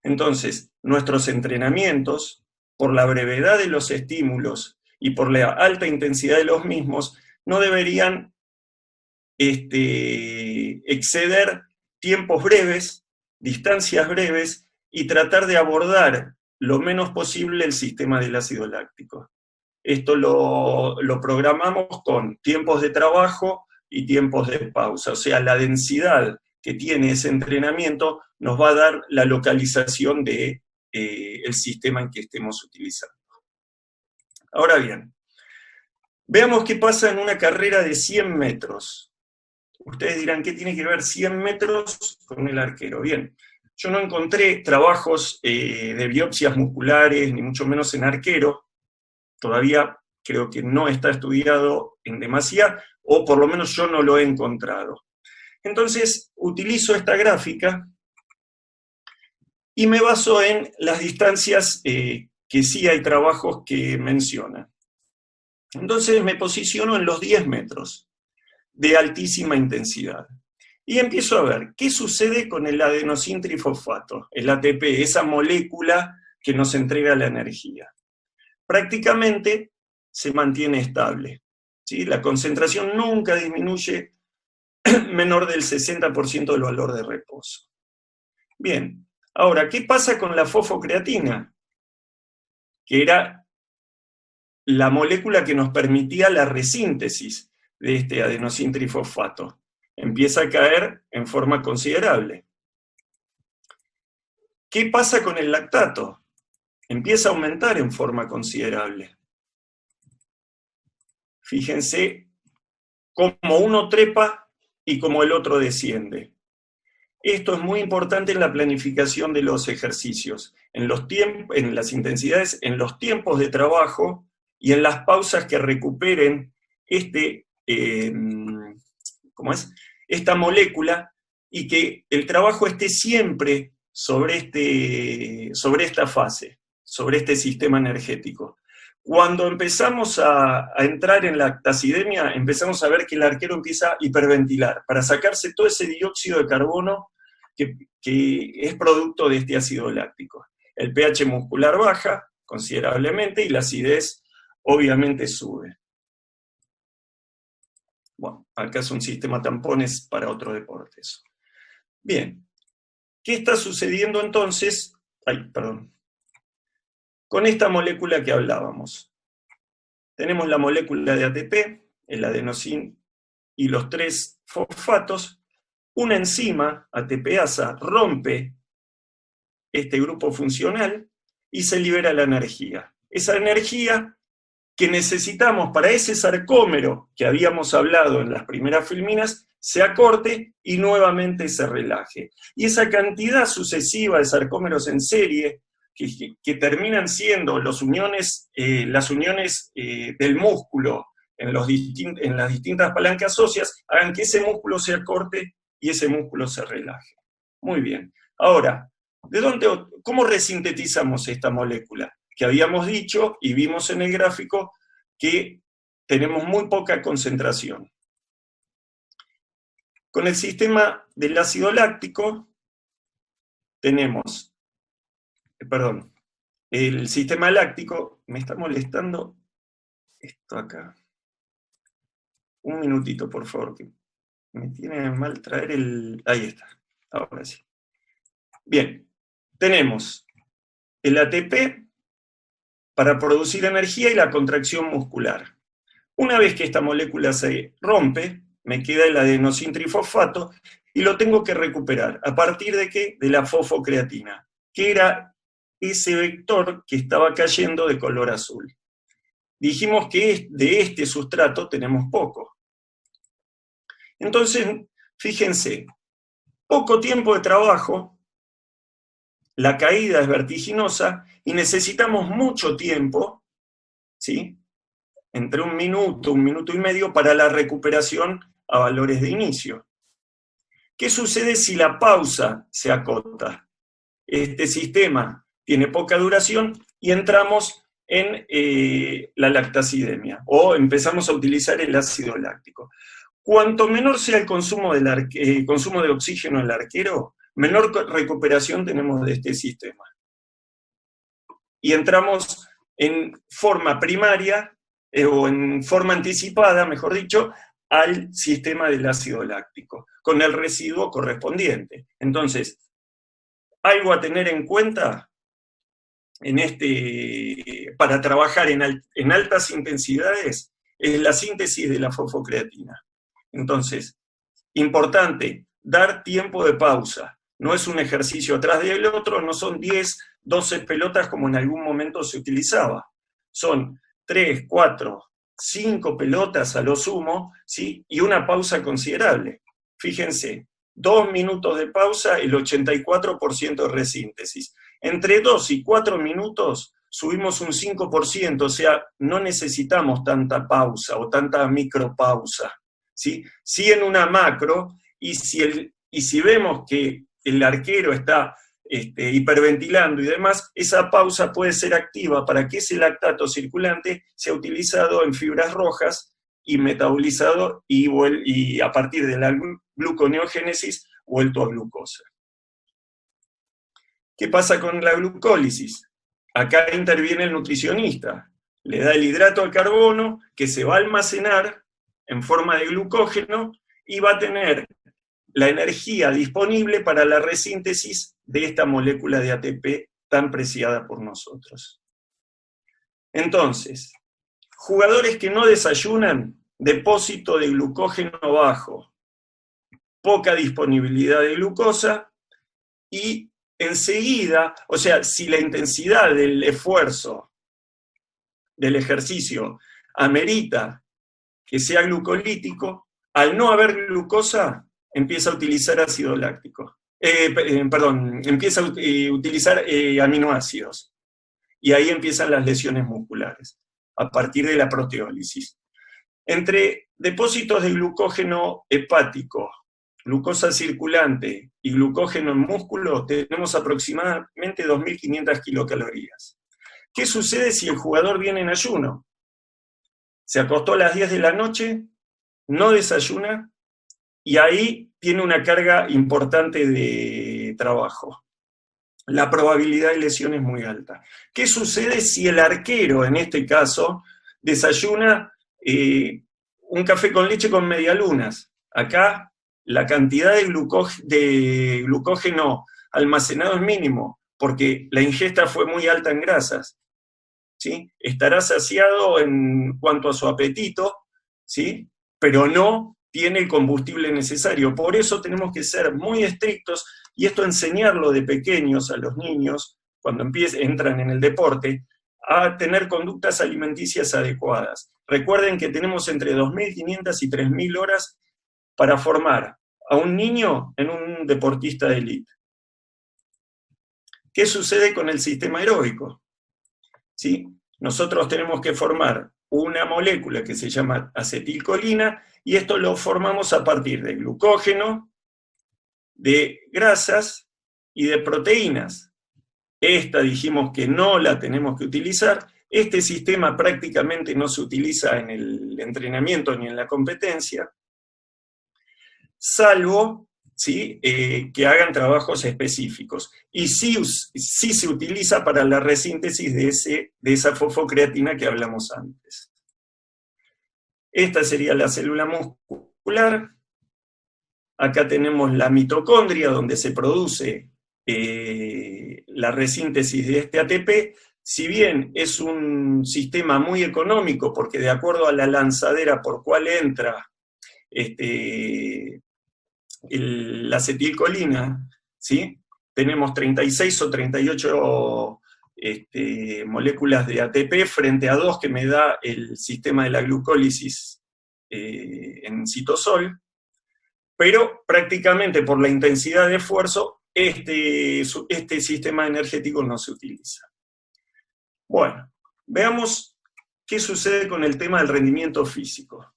Entonces, nuestros entrenamientos, por la brevedad de los estímulos y por la alta intensidad de los mismos, no deberían exceder tiempos breves, distancias breves, y tratar de abordar lo menos posible el sistema del ácido láctico. Esto lo programamos con tiempos de trabajo y tiempos de pausa, o sea, la densidad que tiene ese entrenamiento nos va a dar la localización del sistema en que estemos utilizando. Ahora bien, veamos qué pasa en una carrera de 100 metros. Ustedes dirán, ¿qué tiene que ver 100 metros con el arquero? Bien, yo no encontré trabajos de biopsias musculares, ni mucho menos en arquero. Todavía creo que no está estudiado en demasía, o por lo menos yo no lo he encontrado. Entonces, utilizo esta gráfica y me baso en las distancias que sí hay trabajos que mencionan. Entonces me posiciono en los 10 metros de altísima intensidad. Y empiezo a ver qué sucede con el adenosintrifosfato, el ATP, esa molécula que nos entrega la energía. Prácticamente se mantiene estable, ¿sí? La concentración nunca disminuye menor del 60% del valor de reposo. Bien, ahora, ¿qué pasa con la fosfocreatina? Que era la molécula que nos permitía la resíntesis de este adenosintrifosfato. Empieza a caer en forma considerable. ¿Qué pasa con el lactato? Empieza a aumentar en forma considerable. Fíjense cómo uno trepa y cómo el otro desciende. Esto es muy importante en la planificación de los ejercicios, en las intensidades, en los tiempos de trabajo y en las pausas que recuperen esta molécula, y que el trabajo esté siempre sobre esta fase, sobre este sistema energético. Cuando empezamos a entrar en la taxidemia, empezamos a ver que el arquero empieza a hiperventilar para sacarse todo ese dióxido de carbono que es producto de este ácido láctico. El pH muscular baja considerablemente y la acidez obviamente sube. Bueno, acá es un sistema tampones para otro deporte eso. Bien, ¿qué está sucediendo entonces? Con esta molécula que hablábamos. Tenemos la molécula de ATP, el adenosín y los 3 fosfatos. Una enzima, ATPasa, rompe este grupo funcional y se libera la energía. esa energía que necesitamos para ese sarcómero que habíamos hablado en las primeras filminas, se acorte y nuevamente se relaje. Y esa cantidad sucesiva de sarcómeros en serie, que terminan siendo las uniones del músculo en las distintas palancas óseas, hagan que ese músculo se acorte y ese músculo se relaje. Muy bien. Ahora, ¿cómo resintetizamos esta molécula? Que habíamos dicho y vimos en el gráfico que tenemos muy poca concentración. Con el sistema del ácido láctico tenemos, el sistema láctico, me está molestando esto acá. Un minutito, por favor, que me tiene mal traer ahí está, ahora sí. Bien, tenemos el ATP para producir energía y la contracción muscular. Una vez que esta molécula se rompe, me queda el adenosintrifosfato y lo tengo que recuperar. ¿A partir de qué? De la fosfocreatina, que era ese vector que estaba cayendo de color azul. Dijimos que de este sustrato tenemos poco. Entonces, fíjense, poco tiempo de trabajo, la caída es vertiginosa y necesitamos mucho tiempo, ¿sí? Entre un minuto y medio para la recuperación a valores de inicio. ¿Qué sucede si la pausa se acota? Este sistema tiene poca duración y entramos en la lactacidemia, o empezamos a utilizar el ácido láctico. Cuanto menor sea el consumo de oxígeno del arquero, menor recuperación tenemos de este sistema. Y entramos en forma primaria, o en forma anticipada, mejor dicho, al sistema del ácido láctico, con el residuo correspondiente. Entonces, algo a tener en cuenta para trabajar en altas intensidades es la síntesis de la fosfocreatina. Entonces, importante, dar tiempo de pausa. No es un ejercicio atrás del otro, no son 10, 12 pelotas como en algún momento se utilizaba. Son 3, 4, 5 pelotas a lo sumo, ¿sí? Y una pausa considerable. Fíjense, 2 minutos de pausa, el 84% de resíntesis. Entre 2 y 4 minutos subimos un 5%, o sea, no necesitamos tanta pausa o tanta micropausa, ¿sí? Sí en una macro, y si vemos que el arquero está hiperventilando y demás, esa pausa puede ser activa para que ese lactato circulante sea utilizado en fibras rojas y metabolizado y a partir de la gluconeogénesis vuelto a glucosa. ¿Qué pasa con la glucólisis? Acá interviene el nutricionista, le da el hidrato de carbono que se va a almacenar en forma de glucógeno y va a tener la energía disponible para la resíntesis de esta molécula de ATP tan preciada por nosotros. Entonces, jugadores que no desayunan, depósito de glucógeno bajo, poca disponibilidad de glucosa y enseguida, o sea, si la intensidad del esfuerzo, del ejercicio, amerita que sea glucolítico, al no haber glucosa, empieza a utilizar ácido láctico. Empieza a utilizar aminoácidos. Y ahí empiezan las lesiones musculares, a partir de la proteólisis. Entre depósitos de glucógeno hepático, glucosa circulante y glucógeno en músculo, tenemos aproximadamente 2.500 kilocalorías. ¿Qué sucede si el jugador viene en ayuno? Se acostó a las 10 de la noche, no desayuna, y ahí tiene una carga importante de trabajo. La probabilidad de lesión es muy alta. ¿Qué sucede si el arquero, en este caso, desayuna un café con leche con medialunas? Acá la cantidad de glucógeno almacenado es mínimo, porque la ingesta fue muy alta en grasas, ¿sí? Estará saciado en cuanto a su apetito, ¿sí? Pero no tiene el combustible necesario. Por eso tenemos que ser muy estrictos, y esto enseñarlo de pequeños a los niños, cuando entran en el deporte, a tener conductas alimenticias adecuadas. Recuerden que tenemos entre 2.500 y 3.000 horas para formar a un niño en un deportista de élite. ¿Qué sucede con el sistema aeróbico? ¿Sí? Nosotros tenemos que formar una molécula que se llama acetilcolina, y esto lo formamos a partir de glucógeno, de grasas y de proteínas. Esta dijimos que no la tenemos que utilizar. Este sistema prácticamente no se utiliza en el entrenamiento ni en la competencia, salvo, ¿sí?, que hagan trabajos específicos. Y sí se utiliza para la resíntesis de esa fosfocreatina que hablamos antes. Esta sería la célula muscular. Acá tenemos la mitocondria, donde se produce la resíntesis de este ATP. Si bien es un sistema muy económico, porque de acuerdo a la lanzadera por cual entra la acetilcolina, ¿sí?, tenemos 36 o 38 moléculas de ATP frente a 2 que me da el sistema de la glucólisis en citosol, pero prácticamente por la intensidad de esfuerzo, este sistema energético no se utiliza. Bueno, veamos qué sucede con el tema del rendimiento físico.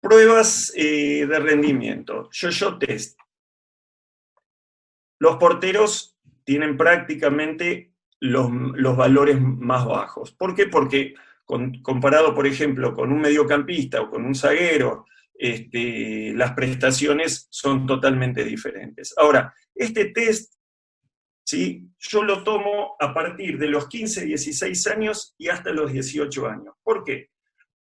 Pruebas de rendimiento, yo-yo test. Los porteros tienen prácticamente los valores más bajos. ¿Por qué? Porque comparado, por ejemplo, con un mediocampista o con un zaguero, las prestaciones son totalmente diferentes. Ahora, este test, ¿sí?, yo lo tomo a partir de los 15, 16 años y hasta los 18 años. ¿Por qué?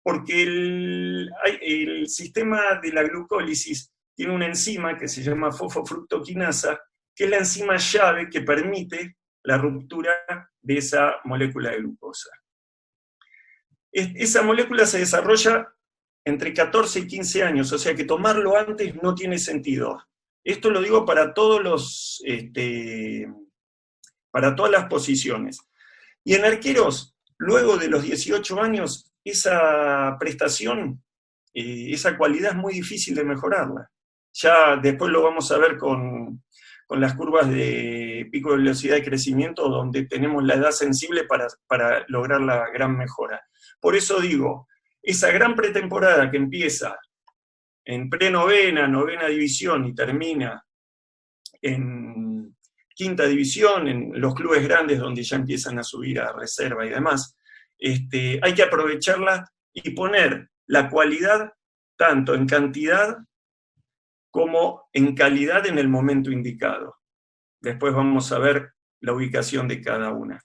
Porque el sistema de la glucólisis tiene una enzima que se llama fosfofructoquinasa, que es la enzima llave que permite la ruptura de esa molécula de glucosa. Esa molécula se desarrolla entre 14 y 15 años, o sea que tomarlo antes no tiene sentido. Esto lo digo para todas las posiciones. Y en arqueros, luego de los 18 años, esa prestación, esa cualidad es muy difícil de mejorarla. Ya después lo vamos a ver con las curvas de pico de velocidad de crecimiento, donde tenemos la edad sensible para lograr la gran mejora. Por eso digo, esa gran pretemporada que empieza en prenovena, novena división y termina en quinta división, en los clubes grandes donde ya empiezan a subir a reserva y demás, hay que aprovecharla y poner la cualidad tanto en cantidad como en calidad en el momento indicado. Después vamos a ver la ubicación de cada una.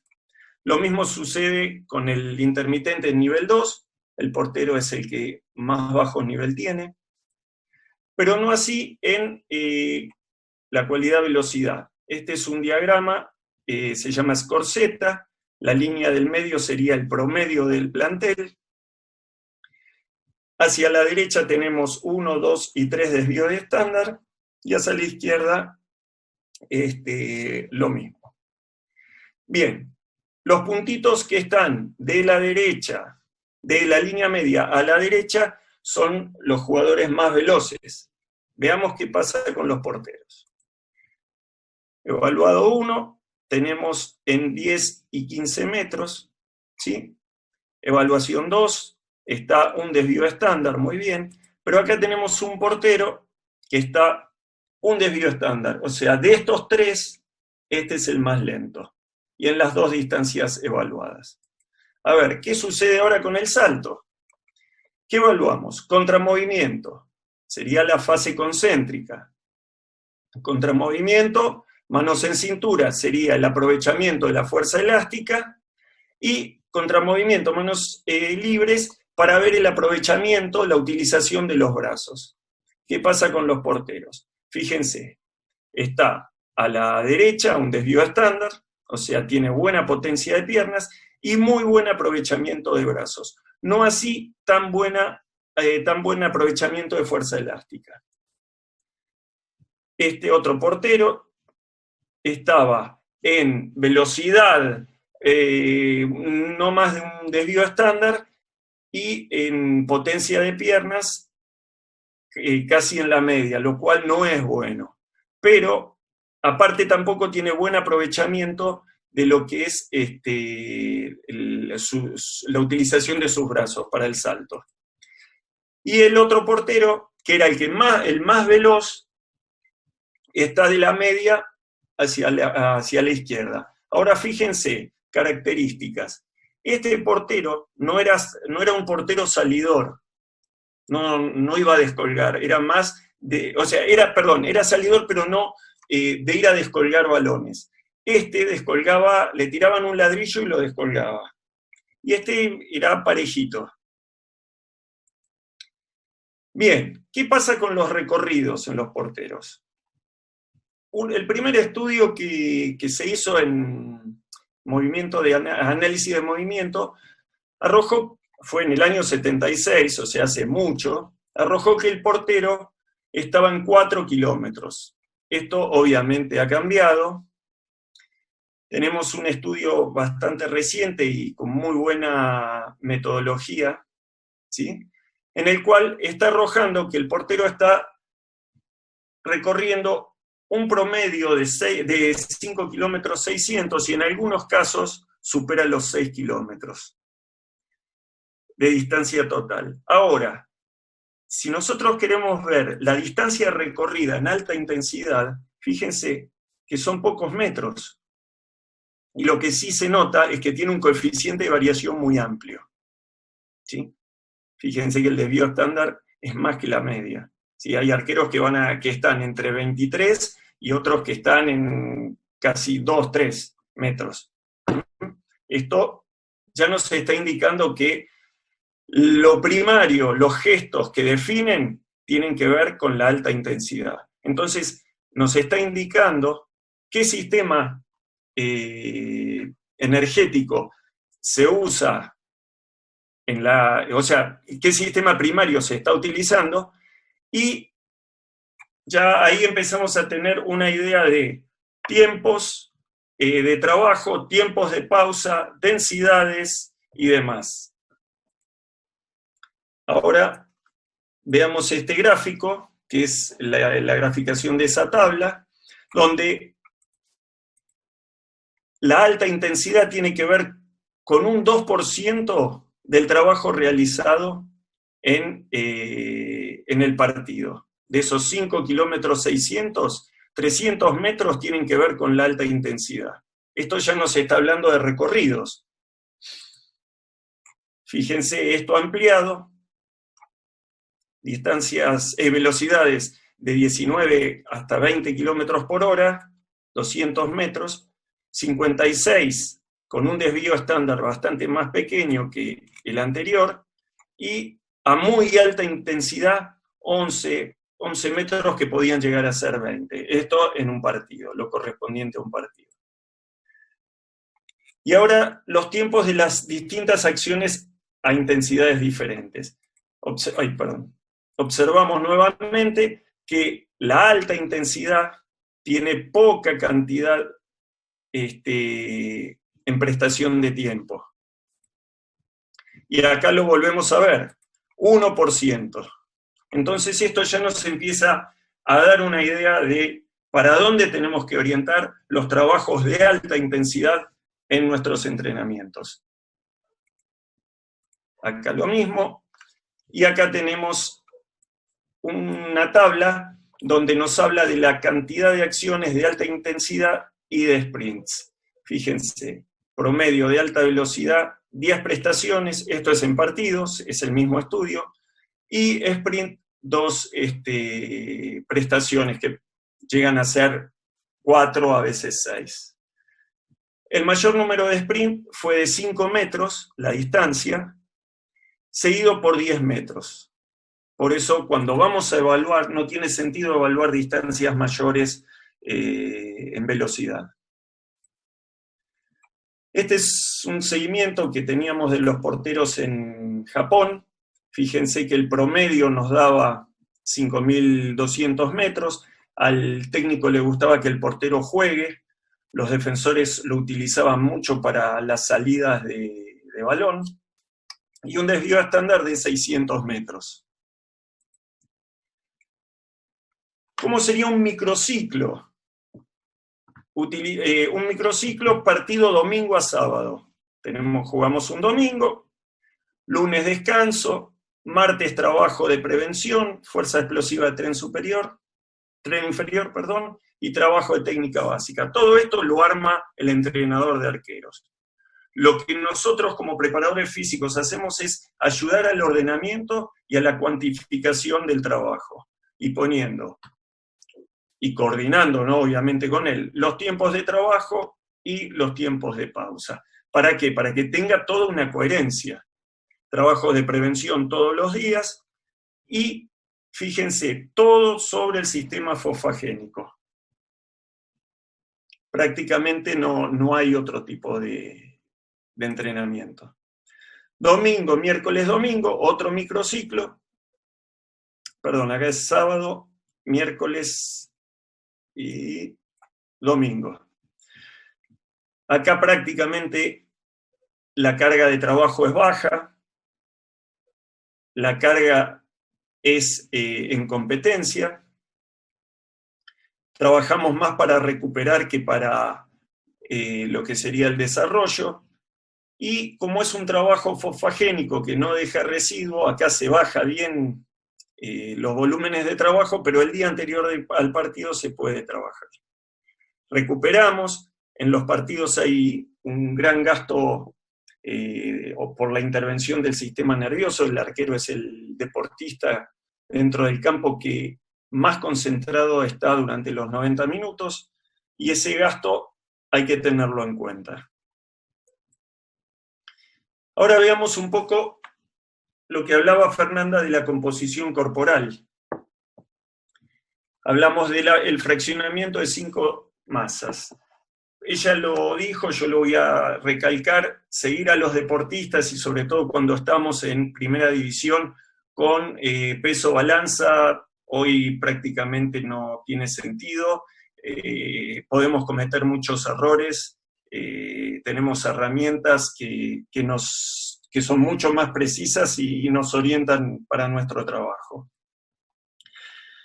Lo mismo sucede con el intermitente en nivel 2, el portero es el que más bajo nivel tiene, pero no así en la cualidad velocidad. Este es un diagrama, se llama score Z, la línea del medio sería el promedio del plantel. Hacia la derecha tenemos 1, 2 y 3 desvíos de estándar, y hacia la izquierda lo mismo. Bien, los puntitos que están de la derecha, de la línea media a la derecha, son los jugadores más veloces. Veamos qué pasa con los porteros. Evaluado 1, tenemos en 10 y 15 metros, ¿sí? Evaluación 2, está un desvío estándar, muy bien, pero acá tenemos un portero que está un desvío estándar, o sea, de estos 3, este es el más lento, y en las 2 distancias evaluadas. A ver, ¿qué sucede ahora con el salto? ¿Qué evaluamos? Contramovimiento, sería la fase concéntrica. Contramovimiento, manos en cintura, sería el aprovechamiento de la fuerza elástica, y contramovimiento, manos libres, para ver el aprovechamiento, la utilización de los brazos. ¿Qué pasa con los porteros? Fíjense, está a la derecha un desvío estándar, o sea, tiene buena potencia de piernas y muy buen aprovechamiento de brazos. No así tan buen aprovechamiento de fuerza elástica. Este otro portero estaba en velocidad no más de un desvío estándar, y en potencia de piernas casi en la media, lo cual no es bueno. Pero aparte tampoco tiene buen aprovechamiento de lo que es la utilización de sus brazos para el salto. Y el otro portero, que era el más veloz, está de la media hacia la izquierda. Ahora fíjense, características. Este portero no era un portero salidor, no iba a descolgar, era más era salidor, pero no de ir a descolgar balones. Descolgaba, le tiraban un ladrillo y lo descolgaba. Y era parejito. Bien, ¿qué pasa con los recorridos en los porteros? El primer estudio que se hizo en análisis de movimiento, fue en el año 76, o sea, hace mucho, arrojó que el portero estaba en 4 kilómetros. Esto obviamente ha cambiado. Tenemos un estudio bastante reciente y con muy buena metodología, ¿sí?, en el cual está arrojando que el portero está recorriendo un promedio de 5 kilómetros 600 y en algunos casos supera los 6 kilómetros de distancia total. Ahora, si nosotros queremos ver la distancia recorrida en alta intensidad, fíjense que son pocos metros. Y lo que sí se nota es que tiene un coeficiente de variación muy amplio, ¿sí? Fíjense que el desvío estándar es más que la media. ¿Sí? Hay arqueros que están entre 23 y otros que están en casi 2-3 metros. Esto ya nos está indicando que lo primario, los gestos que definen, tienen que ver con la alta intensidad. Entonces, nos está indicando qué sistema energético se usa qué sistema primario se está utilizando, y ya ahí empezamos a tener una idea de tiempos de trabajo, tiempos de pausa, densidades y demás. Ahora veamos este gráfico, que es la graficación de esa tabla, donde la alta intensidad tiene que ver con un 2% del trabajo realizado en el partido. De esos 5 kilómetros 600, 300 metros tienen que ver con la alta intensidad. Esto ya no se está hablando de recorridos. Fíjense esto ampliado, velocidades de 19 hasta 20 kilómetros por hora, 200 metros, 56 con un desvío estándar bastante más pequeño que el anterior, y a muy alta intensidad 11 metros que podían llegar a ser 20. Esto en un partido, lo correspondiente a un partido. Y ahora los tiempos de las distintas acciones a intensidades diferentes. Observamos nuevamente que la alta intensidad tiene poca cantidad en prestación de tiempo. Y acá lo volvemos a ver, 1%. Entonces esto ya nos empieza a dar una idea de para dónde tenemos que orientar los trabajos de alta intensidad en nuestros entrenamientos. Acá lo mismo, y acá tenemos una tabla donde nos habla de la cantidad de acciones de alta intensidad y de sprints. Fíjense, promedio de alta velocidad, 10 prestaciones, esto es en partidos, es el mismo estudio, y sprint, 2 prestaciones que llegan a ser 4, a veces 6. El mayor número de sprint fue de 5 metros, la distancia, seguido por 10 metros. Por eso, cuando vamos a evaluar, no tiene sentido evaluar distancias mayores en velocidad. Este es un seguimiento que teníamos de los porteros en Japón. Fíjense que el promedio nos daba 5.200 metros. Al técnico le gustaba que el portero juegue, Los defensores lo utilizaban mucho para las salidas de balón, y un desvío estándar de 600 metros. ¿Cómo sería un microciclo? Un microciclo partido domingo a sábado. Jugamos un domingo, lunes descanso, martes trabajo de prevención, fuerza explosiva de tren inferior, y trabajo de técnica básica. Todo esto lo arma el entrenador de arqueros. Lo que nosotros como preparadores físicos hacemos es ayudar al ordenamiento y a la cuantificación del trabajo, y poniendo y coordinando, ¿no?, obviamente con él, los tiempos de trabajo y los tiempos de pausa. ¿Para qué? Para que tenga toda una coherencia. Trabajo de prevención todos los días y, fíjense, todo sobre el sistema fosfagénico. Prácticamente no hay otro tipo de entrenamiento. Domingo, miércoles, domingo, otro microciclo. Perdón, acá es sábado, miércoles y domingo. Acá prácticamente la carga de trabajo es baja, la carga es en competencia, trabajamos más para recuperar que para lo que sería el desarrollo, y como es un trabajo fosfagénico que no deja residuo, acá se baja bien los volúmenes de trabajo, pero el día anterior al partido se puede trabajar. Recuperamos, en los partidos hay un gran gasto por la intervención del sistema nervioso. El arquero es el deportista dentro del campo que más concentrado está durante los 90 minutos, y ese gasto hay que tenerlo en cuenta. Ahora veamos un poco lo que hablaba Fernanda de la composición corporal. Hablamos del fraccionamiento de 5 masas. Ella lo dijo, yo lo voy a recalcar: seguir a los deportistas, y sobre todo cuando estamos en primera división con peso balanza, hoy prácticamente no tiene sentido, podemos cometer muchos errores, tenemos herramientas que son mucho más precisas y nos orientan para nuestro trabajo.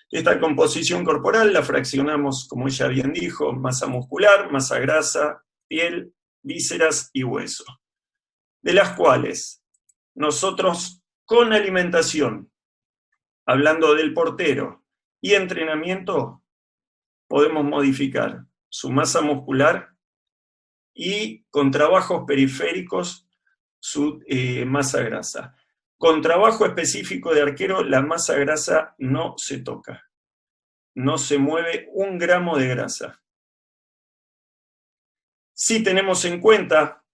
Esta composición corporal la fraccionamos, como ella bien dijo: masa muscular, masa grasa, piel, vísceras y hueso, de las cuales nosotros con alimentación, hablando del portero, y entrenamiento, podemos modificar su masa muscular y con trabajos periféricos su masa grasa. Con trabajo específico de arquero, la masa grasa no se toca. No se mueve 1 gramo de grasa. Sí tenemos en cuenta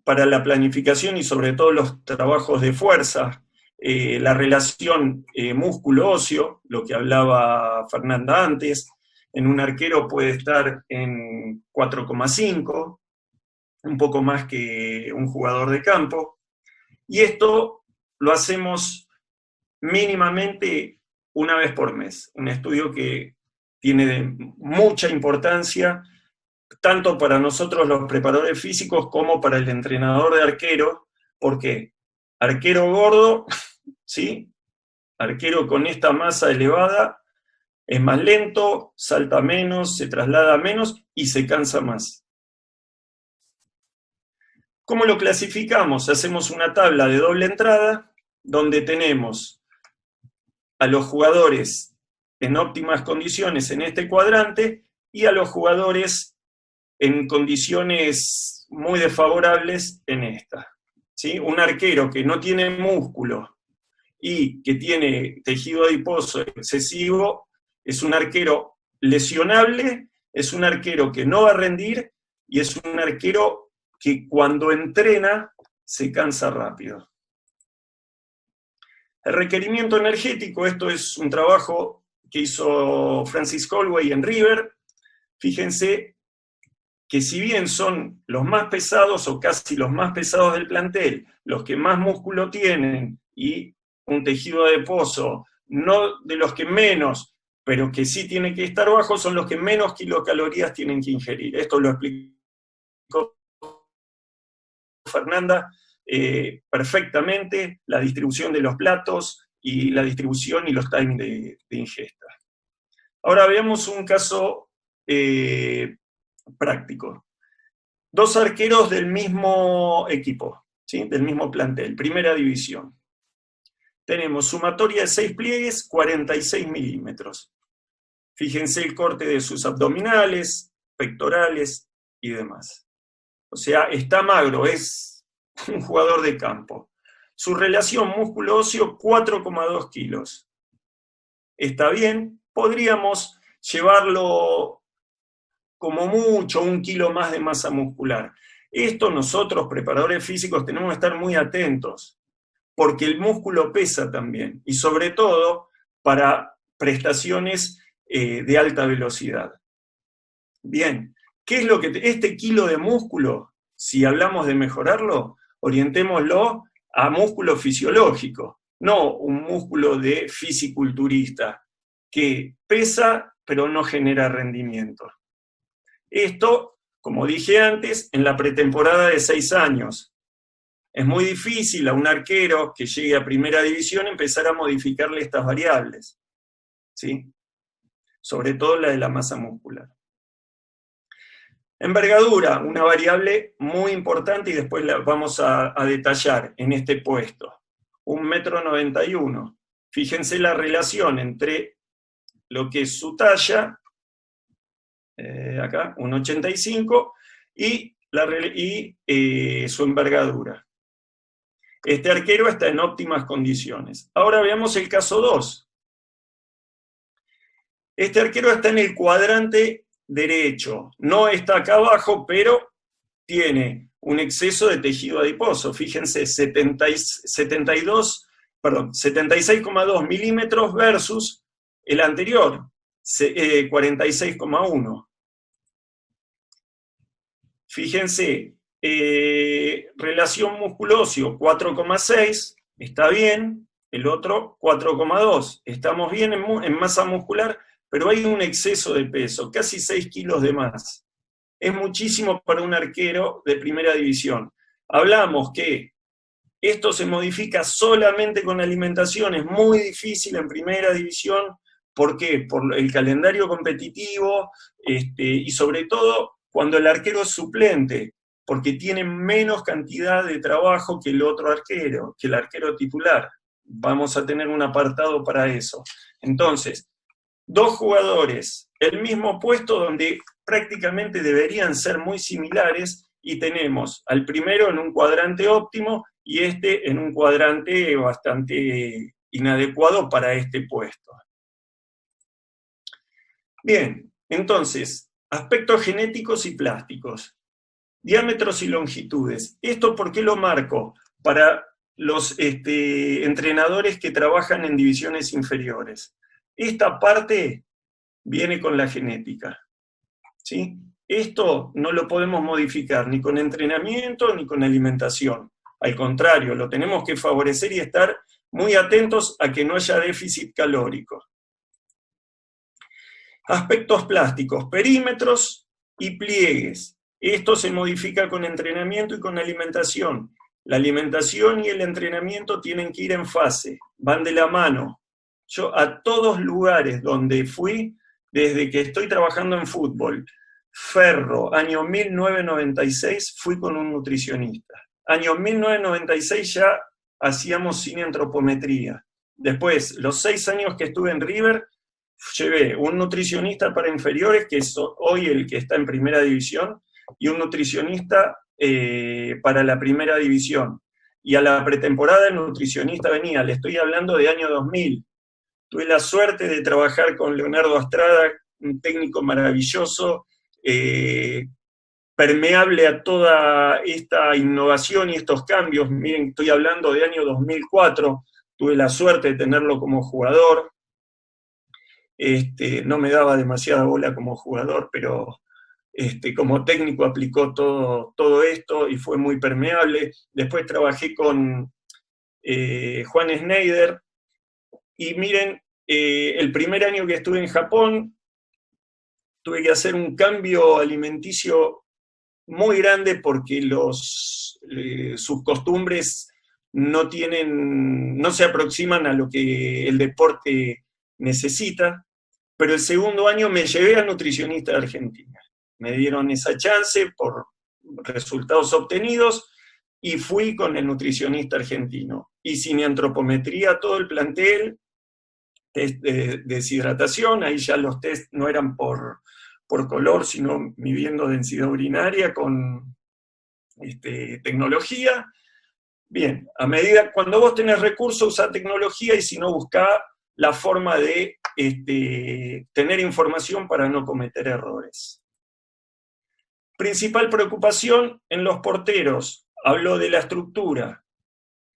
para la planificación y sobre todo los trabajos de fuerza, la relación músculo-óseo, lo que hablaba Fernanda antes. En un arquero puede estar en 4,5, un poco más que un jugador de campo. Y esto lo hacemos mínimamente 1 vez por mes. Un estudio que tiene mucha importancia, tanto para nosotros los preparadores físicos como para el entrenador de arquero, porque arquero gordo, ¿sí?, arquero con esta masa elevada, es más lento, salta menos, se traslada menos y se cansa más. ¿Cómo lo clasificamos? Hacemos una tabla de doble entrada, donde tenemos a los jugadores en óptimas condiciones en este cuadrante, y a los jugadores en condiciones muy desfavorables en esta, ¿sí? Un arquero que no tiene músculo y que tiene tejido adiposo excesivo es un arquero lesionable, es un arquero que no va a rendir, y es un arquero que cuando entrena se cansa rápido. El requerimiento energético, esto es un trabajo que hizo Francis Colway en River. Fíjense que si bien son los más pesados o casi los más pesados del plantel, los que más músculo tienen y un tejido adiposo, no de los que menos, pero que sí tienen que estar bajos, son los que menos kilocalorías tienen que ingerir. Esto lo explicó Fernanda perfectamente, la distribución de los platos y la distribución y los timings de ingesta. Ahora veamos un caso práctico. 2 arqueros del mismo equipo, ¿sí? Del mismo plantel, primera división. Tenemos sumatoria de 6 pliegues, 46 milímetros. Fíjense el corte de sus abdominales, pectorales y demás. O sea, está magro, es un jugador de campo. Su relación músculo-óseo, 4,2 kilos. Está bien, podríamos llevarlo como mucho 1 kilo más de masa muscular. Esto nosotros, preparadores físicos, tenemos que estar muy atentos, porque el músculo pesa también, y sobre todo para prestaciones de alta velocidad. Bien, ¿qué es lo que este kilo de músculo, si hablamos de mejorarlo, orientémoslo a músculo fisiológico, no un músculo de fisiculturista, que pesa pero no genera rendimiento. Esto, como dije antes, en la pretemporada de 6 años. Es muy difícil a un arquero que llegue a primera división empezar a modificarle estas variables, ¿sí? Sobre todo la de la masa muscular. Envergadura, una variable muy importante y después la vamos a detallar en este puesto. 1,91 m. Fíjense la relación entre lo que es su talla, acá, 1,85 y su envergadura. Este arquero está en óptimas condiciones. Ahora veamos el caso 2. Este arquero está en el cuadrante derecho, no está acá abajo, pero tiene un exceso de tejido adiposo. Fíjense, 76,2 milímetros versus el anterior, 46,1. Fíjense, relación músculo-óseo 4,6, está bien, el otro 4,2, estamos bien en masa muscular, pero hay un exceso de peso, casi 6 kilos de más. Es muchísimo para un arquero de primera división. Hablamos que esto se modifica solamente con alimentación, es muy difícil en primera división. ¿Por qué? Por el calendario competitivo y sobre todo cuando el arquero es suplente, porque tiene menos cantidad de trabajo que el otro arquero, que el arquero titular. Vamos a tener un apartado para eso. Entonces, 2 jugadores, el mismo puesto donde prácticamente deberían ser muy similares, y tenemos al primero en un cuadrante óptimo y este en un cuadrante bastante inadecuado para este puesto. Bien, entonces, aspectos genéticos y plásticos, diámetros y longitudes. ¿Esto por qué lo marco? Para los entrenadores que trabajan en divisiones inferiores. Esta parte viene con la genética, ¿sí? Esto no lo podemos modificar ni con entrenamiento ni con alimentación. Al contrario, lo tenemos que favorecer y estar muy atentos a que no haya déficit calórico. Aspectos plásticos, perímetros y pliegues. Esto se modifica con entrenamiento y con alimentación. La alimentación y el entrenamiento tienen que ir en fase, van de la mano. Yo a todos lugares donde fui, desde que estoy trabajando en fútbol, Ferro, año 1996, fui con un nutricionista. Año 1996 ya hacíamos cineantropometría. Después, los 6 años que estuve en River, llevé un nutricionista para inferiores, que es hoy el que está en primera división, y un nutricionista para la primera división. Y a la pretemporada el nutricionista venía, le estoy hablando de año 2000. Tuve la suerte de trabajar con Leonardo Astrada, un técnico maravilloso, permeable a toda esta innovación y estos cambios. Miren, estoy hablando de año 2004, tuve la suerte de tenerlo como jugador. No me daba demasiada bola como jugador, pero como técnico aplicó todo esto y fue muy permeable. Después trabajé con Juan Schneider, y miren el primer año que estuve en Japón, tuve que hacer un cambio alimenticio muy grande porque sus costumbres no se aproximan a lo que el deporte necesita, pero el segundo año me llevé al nutricionista de Argentina. Me dieron esa chance por resultados obtenidos y fui con el nutricionista argentino. Hice mi antropometría, todo el plantel, test de deshidratación, ahí ya los test no eran por color, sino midiendo densidad urinaria con tecnología. Bien, a medida, cuando vos tenés recursos, usá tecnología, y si no, buscá la forma de tener información para no cometer errores. Principal preocupación en los porteros, habló de la estructura.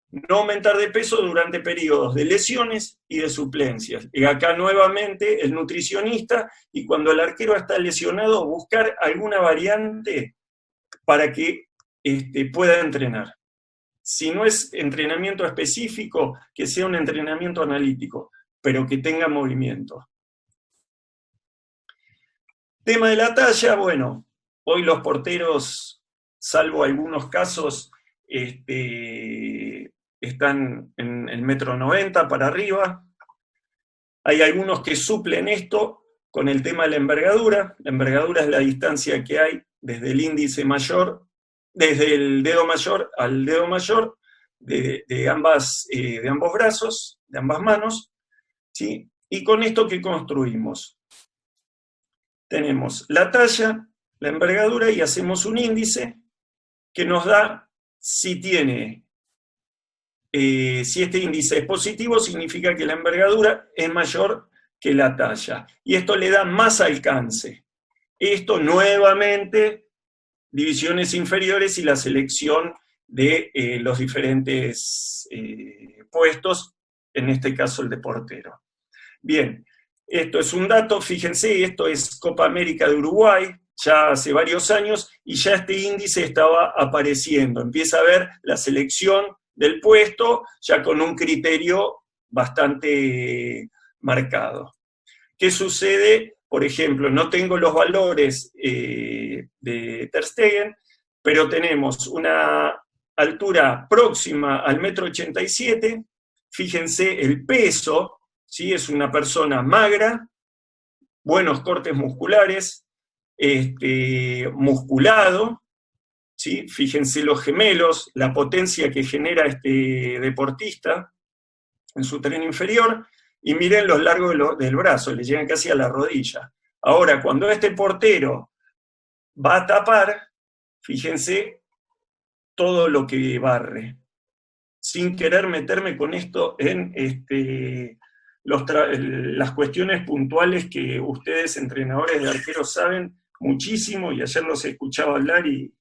No aumentar de peso durante periodos de lesiones y de suplencias. Y acá nuevamente el nutricionista, y cuando el arquero está lesionado, buscar alguna variante para que pueda entrenar. Si no es entrenamiento específico, que sea un entrenamiento analítico, pero que tenga movimiento. Tema de la talla, bueno, hoy los porteros, salvo algunos casos, están en el 1,90 m para arriba. Hay algunos que suplen esto con el tema de la envergadura. La envergadura es la distancia que hay desde el índice mayor, desde el dedo mayor al dedo mayor, de ambos brazos, de ambas manos, ¿sí? Y con esto, ¿qué construimos? Tenemos la talla, la envergadura, y hacemos un índice que nos da si tiene... si este índice es positivo, significa que la envergadura es mayor que la talla. Y esto le da más alcance. Esto nuevamente, divisiones inferiores y la selección de los diferentes puestos, en este caso el de portero. Bien, esto es un dato, fíjense, esto es Copa América de Uruguay, ya hace varios años, y ya este índice estaba apareciendo. Empieza a ver la selección del puesto, ya con un criterio bastante marcado. ¿Qué sucede? Por ejemplo, no tengo los valores de Ter Stegen, pero tenemos una altura próxima al 1,87 m, fíjense el peso, ¿sí? Es una persona magra, buenos cortes musculares, musculado, ¿sí? Fíjense los gemelos, la potencia que genera este deportista en su tren inferior, y miren los largos del brazo, le llegan casi a la rodilla. Ahora, cuando este portero va a tapar, fíjense todo lo que barre. Sin querer meterme con esto en las cuestiones puntuales que ustedes, entrenadores de arqueros, saben muchísimo, y ayer los escuchaba hablar y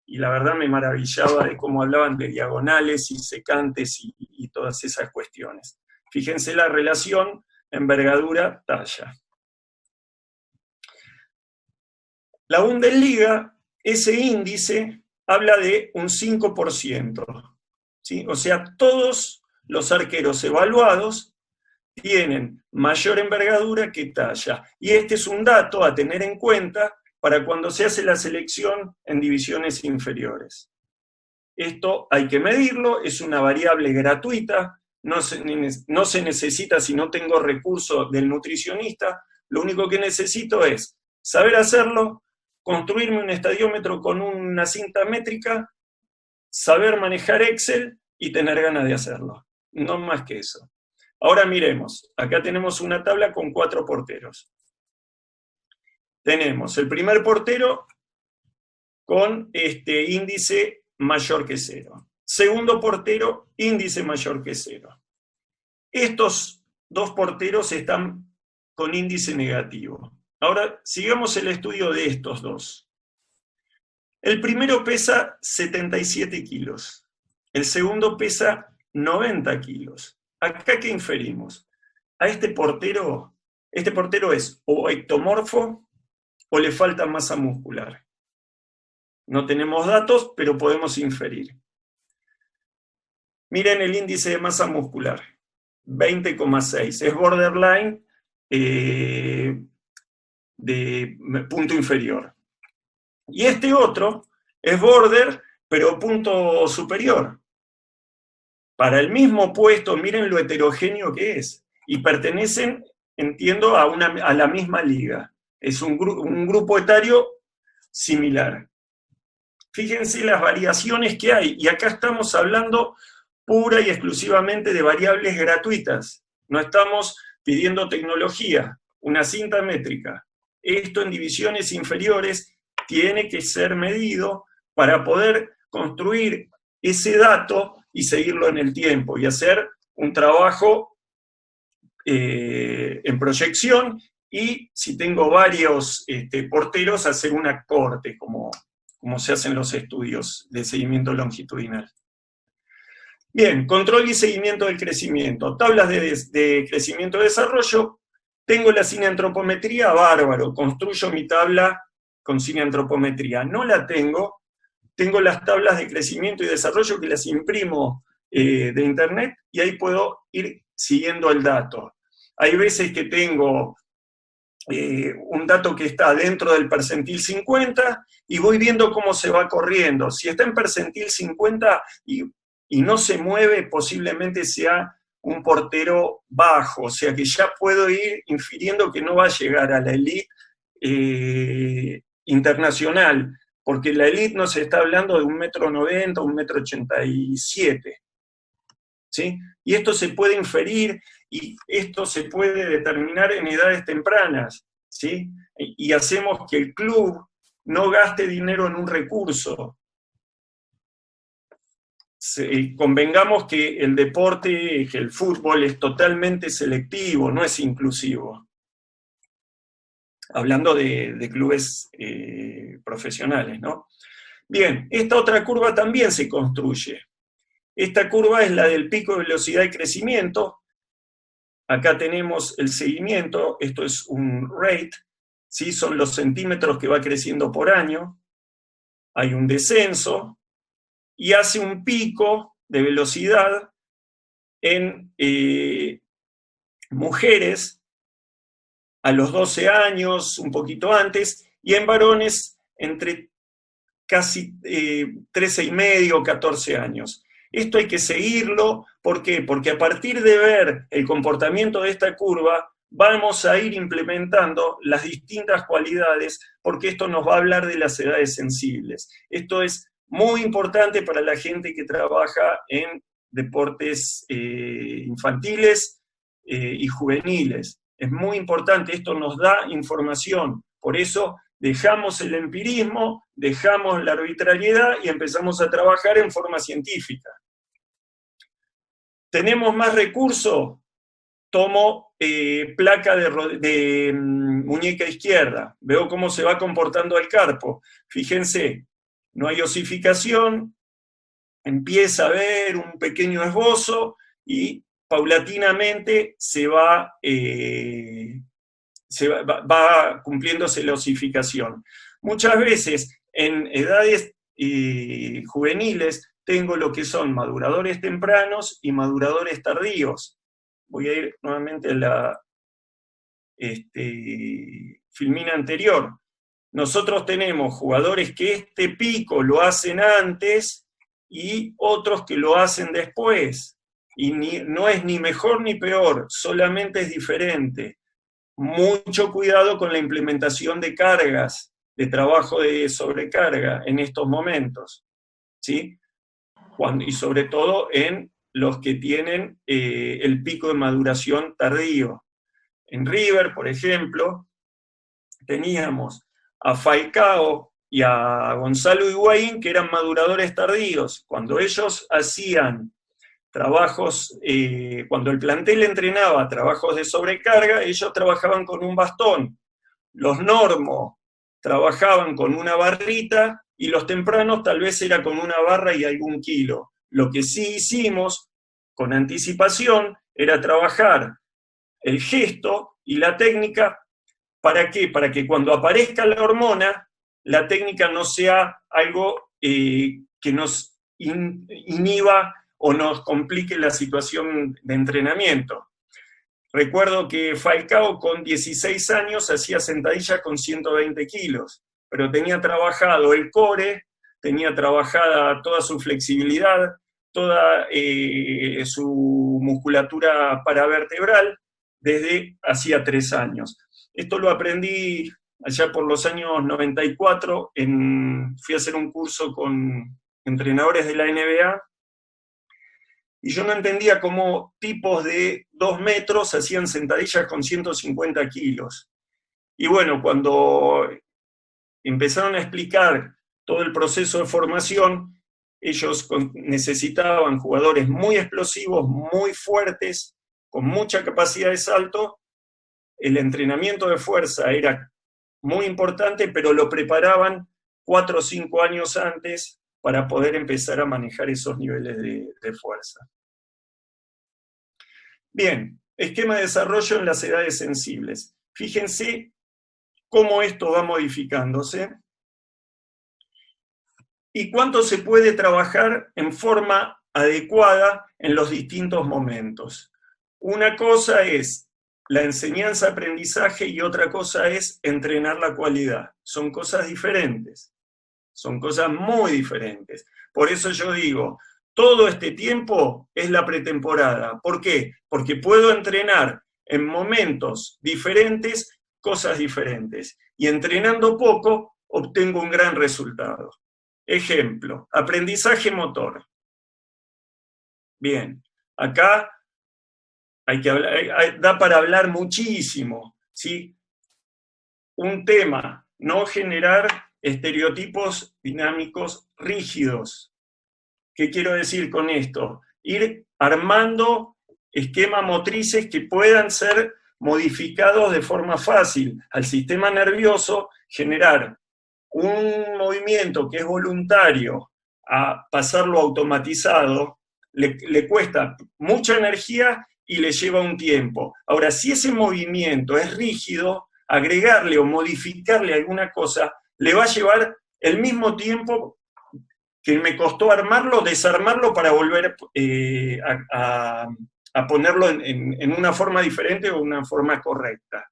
la verdad me maravillaba de cómo hablaban de diagonales y secantes y todas esas cuestiones. Fíjense la relación envergadura-talla. La Bundesliga, ese índice, habla de un 5%. ¿Sí? O sea, todos los arqueros evaluados tienen mayor envergadura que talla. Y este es un dato a tener en cuenta para cuando se hace la selección en divisiones inferiores. Esto hay que medirlo, es una variable gratuita, no se necesita, si no tengo recurso del nutricionista, lo único que necesito es saber hacerlo, construirme un estadiómetro con una cinta métrica, saber manejar Excel y tener ganas de hacerlo. No más que eso. Ahora miremos, acá tenemos una tabla con 4 porteros. Tenemos el primer portero con índice mayor que 0. Segundo portero, índice mayor que 0. Estos dos porteros están con índice negativo. Ahora, sigamos el estudio de estos dos. El primero pesa 77 kilos. El segundo pesa 90 kilos. ¿Acá qué inferimos? A este portero es o ectomorfo o le falta masa muscular. No tenemos datos, pero podemos inferir. Miren el índice de masa muscular. 20,6. Es borderline de punto inferior. Y este otro es border, pero punto superior. Para el mismo puesto, miren lo heterogéneo que es. Y pertenecen, entiendo, a la misma liga. Es un grupo etario similar. Fíjense las variaciones que hay. Y acá estamos hablando pura y exclusivamente de variables gratuitas. No estamos pidiendo tecnología, una cinta métrica. Esto en divisiones inferiores tiene que ser medido para poder construir ese dato y seguirlo en el tiempo y hacer un trabajo en proyección y, si tengo varios porteros, hacer un acorte, como se hacen los estudios de seguimiento longitudinal. Bien, control y seguimiento del crecimiento. Tablas de crecimiento y desarrollo. Tengo la cineantropometría, bárbaro. Construyo mi tabla con cineantropometría. No la tengo. Tengo las tablas de crecimiento y desarrollo que las imprimo de internet y ahí puedo ir siguiendo el dato. Hay veces que tengo un dato que está dentro del percentil 50 y voy viendo cómo se va corriendo. Si está en percentil 50 y no se mueve, posiblemente sea un portero bajo, o sea que ya puedo ir infiriendo que no va a llegar a la elite internacional, porque la elite nos está hablando de 1,90 m, 1,87 m. ¿Sí? Y esto se puede inferir y esto se puede determinar en edades tempranas, ¿sí? Y hacemos que el club no gaste dinero en un recurso. Convengamos que el deporte, que el fútbol es totalmente selectivo, no es inclusivo. Hablando de clubes profesionales, ¿no? Bien, esta otra curva también se construye. Esta curva es la del pico de velocidad y crecimiento. Acá tenemos el seguimiento, esto es un rate, ¿sí? Son los centímetros que va creciendo por año. Hay un descenso y hace un pico de velocidad en mujeres a los 12 años, un poquito antes, y en varones entre casi 13,5, 14 años. Esto hay que seguirlo, ¿por qué? Porque a partir de ver el comportamiento de esta curva, vamos a ir implementando las distintas cualidades, porque esto nos va a hablar de las edades sensibles. Esto es muy importante para la gente que trabaja en deportes infantiles y juveniles. Es muy importante, esto nos da información, por eso dejamos el empirismo, dejamos la arbitrariedad y empezamos a trabajar en forma científica. ¿Tenemos más recursos? Tomo placa de muñeca izquierda, veo cómo se va comportando el carpo. Fíjense, no hay osificación, empieza a haber un pequeño esbozo y paulatinamente va cumpliéndose la osificación. Muchas veces en edades juveniles tengo lo que son maduradores tempranos y maduradores tardíos. Voy a ir nuevamente a la filmina anterior. Nosotros tenemos jugadores que este pico lo hacen antes y otros que lo hacen después. Y no es ni mejor ni peor, solamente es diferente. Mucho cuidado con la implementación de cargas, de trabajo de sobrecarga en estos momentos, ¿sí? Y sobre todo en los que tienen el pico de maduración tardío. En River, por ejemplo, teníamos a Falcao y a Gonzalo Higuaín, que eran maduradores tardíos. Cuando ellos hacían trabajos, cuando el plantel entrenaba trabajos de sobrecarga, ellos trabajaban con un bastón. Los normos trabajaban con una barrita y los tempranos tal vez era con una barra y algún kilo. Lo que sí hicimos con anticipación era trabajar el gesto y la técnica. ¿Para qué? Para que cuando aparezca la hormona, la técnica no sea algo que nos inhiba o nos complique la situación de entrenamiento. Recuerdo que Falcao con 16 años hacía sentadillas con 120 kilos, pero tenía trabajado el core, tenía trabajada toda su flexibilidad, toda su musculatura paravertebral desde hacía 3 años. Esto lo aprendí allá por los años 94, fui a hacer un curso con entrenadores de la NBA, y yo no entendía cómo tipos de 2 metros hacían sentadillas con 150 kilos. Y bueno, cuando empezaron a explicar todo el proceso de formación, ellos necesitaban jugadores muy explosivos, muy fuertes, con mucha capacidad de salto. El entrenamiento de fuerza era muy importante, pero lo preparaban 4 o 5 años antes para poder empezar a manejar esos niveles de fuerza. Bien, esquema de desarrollo en las edades sensibles. Fíjense cómo esto va modificándose y cuánto se puede trabajar en forma adecuada en los distintos momentos. Una cosa es la enseñanza-aprendizaje y otra cosa es entrenar la cualidad. Son cosas diferentes, son cosas muy diferentes. Por eso yo digo, todo este tiempo es la pretemporada. ¿Por qué? Porque puedo entrenar en momentos diferentes cosas diferentes. Y entrenando poco, obtengo un gran resultado. Ejemplo, aprendizaje motor. Bien, acá hay que hablar, da para hablar muchísimo, ¿sí? Un tema, no generar estereotipos dinámicos rígidos. ¿Qué quiero decir con esto? Ir armando esquemas motrices que puedan ser modificados de forma fácil. Al sistema nervioso, generar un movimiento que es voluntario a pasarlo automatizado, le cuesta mucha energía y le lleva un tiempo. Ahora, si ese movimiento es rígido, agregarle o modificarle alguna cosa, le va a llevar el mismo tiempo que me costó armarlo, desarmarlo para volver a ponerlo en una forma diferente o una forma correcta.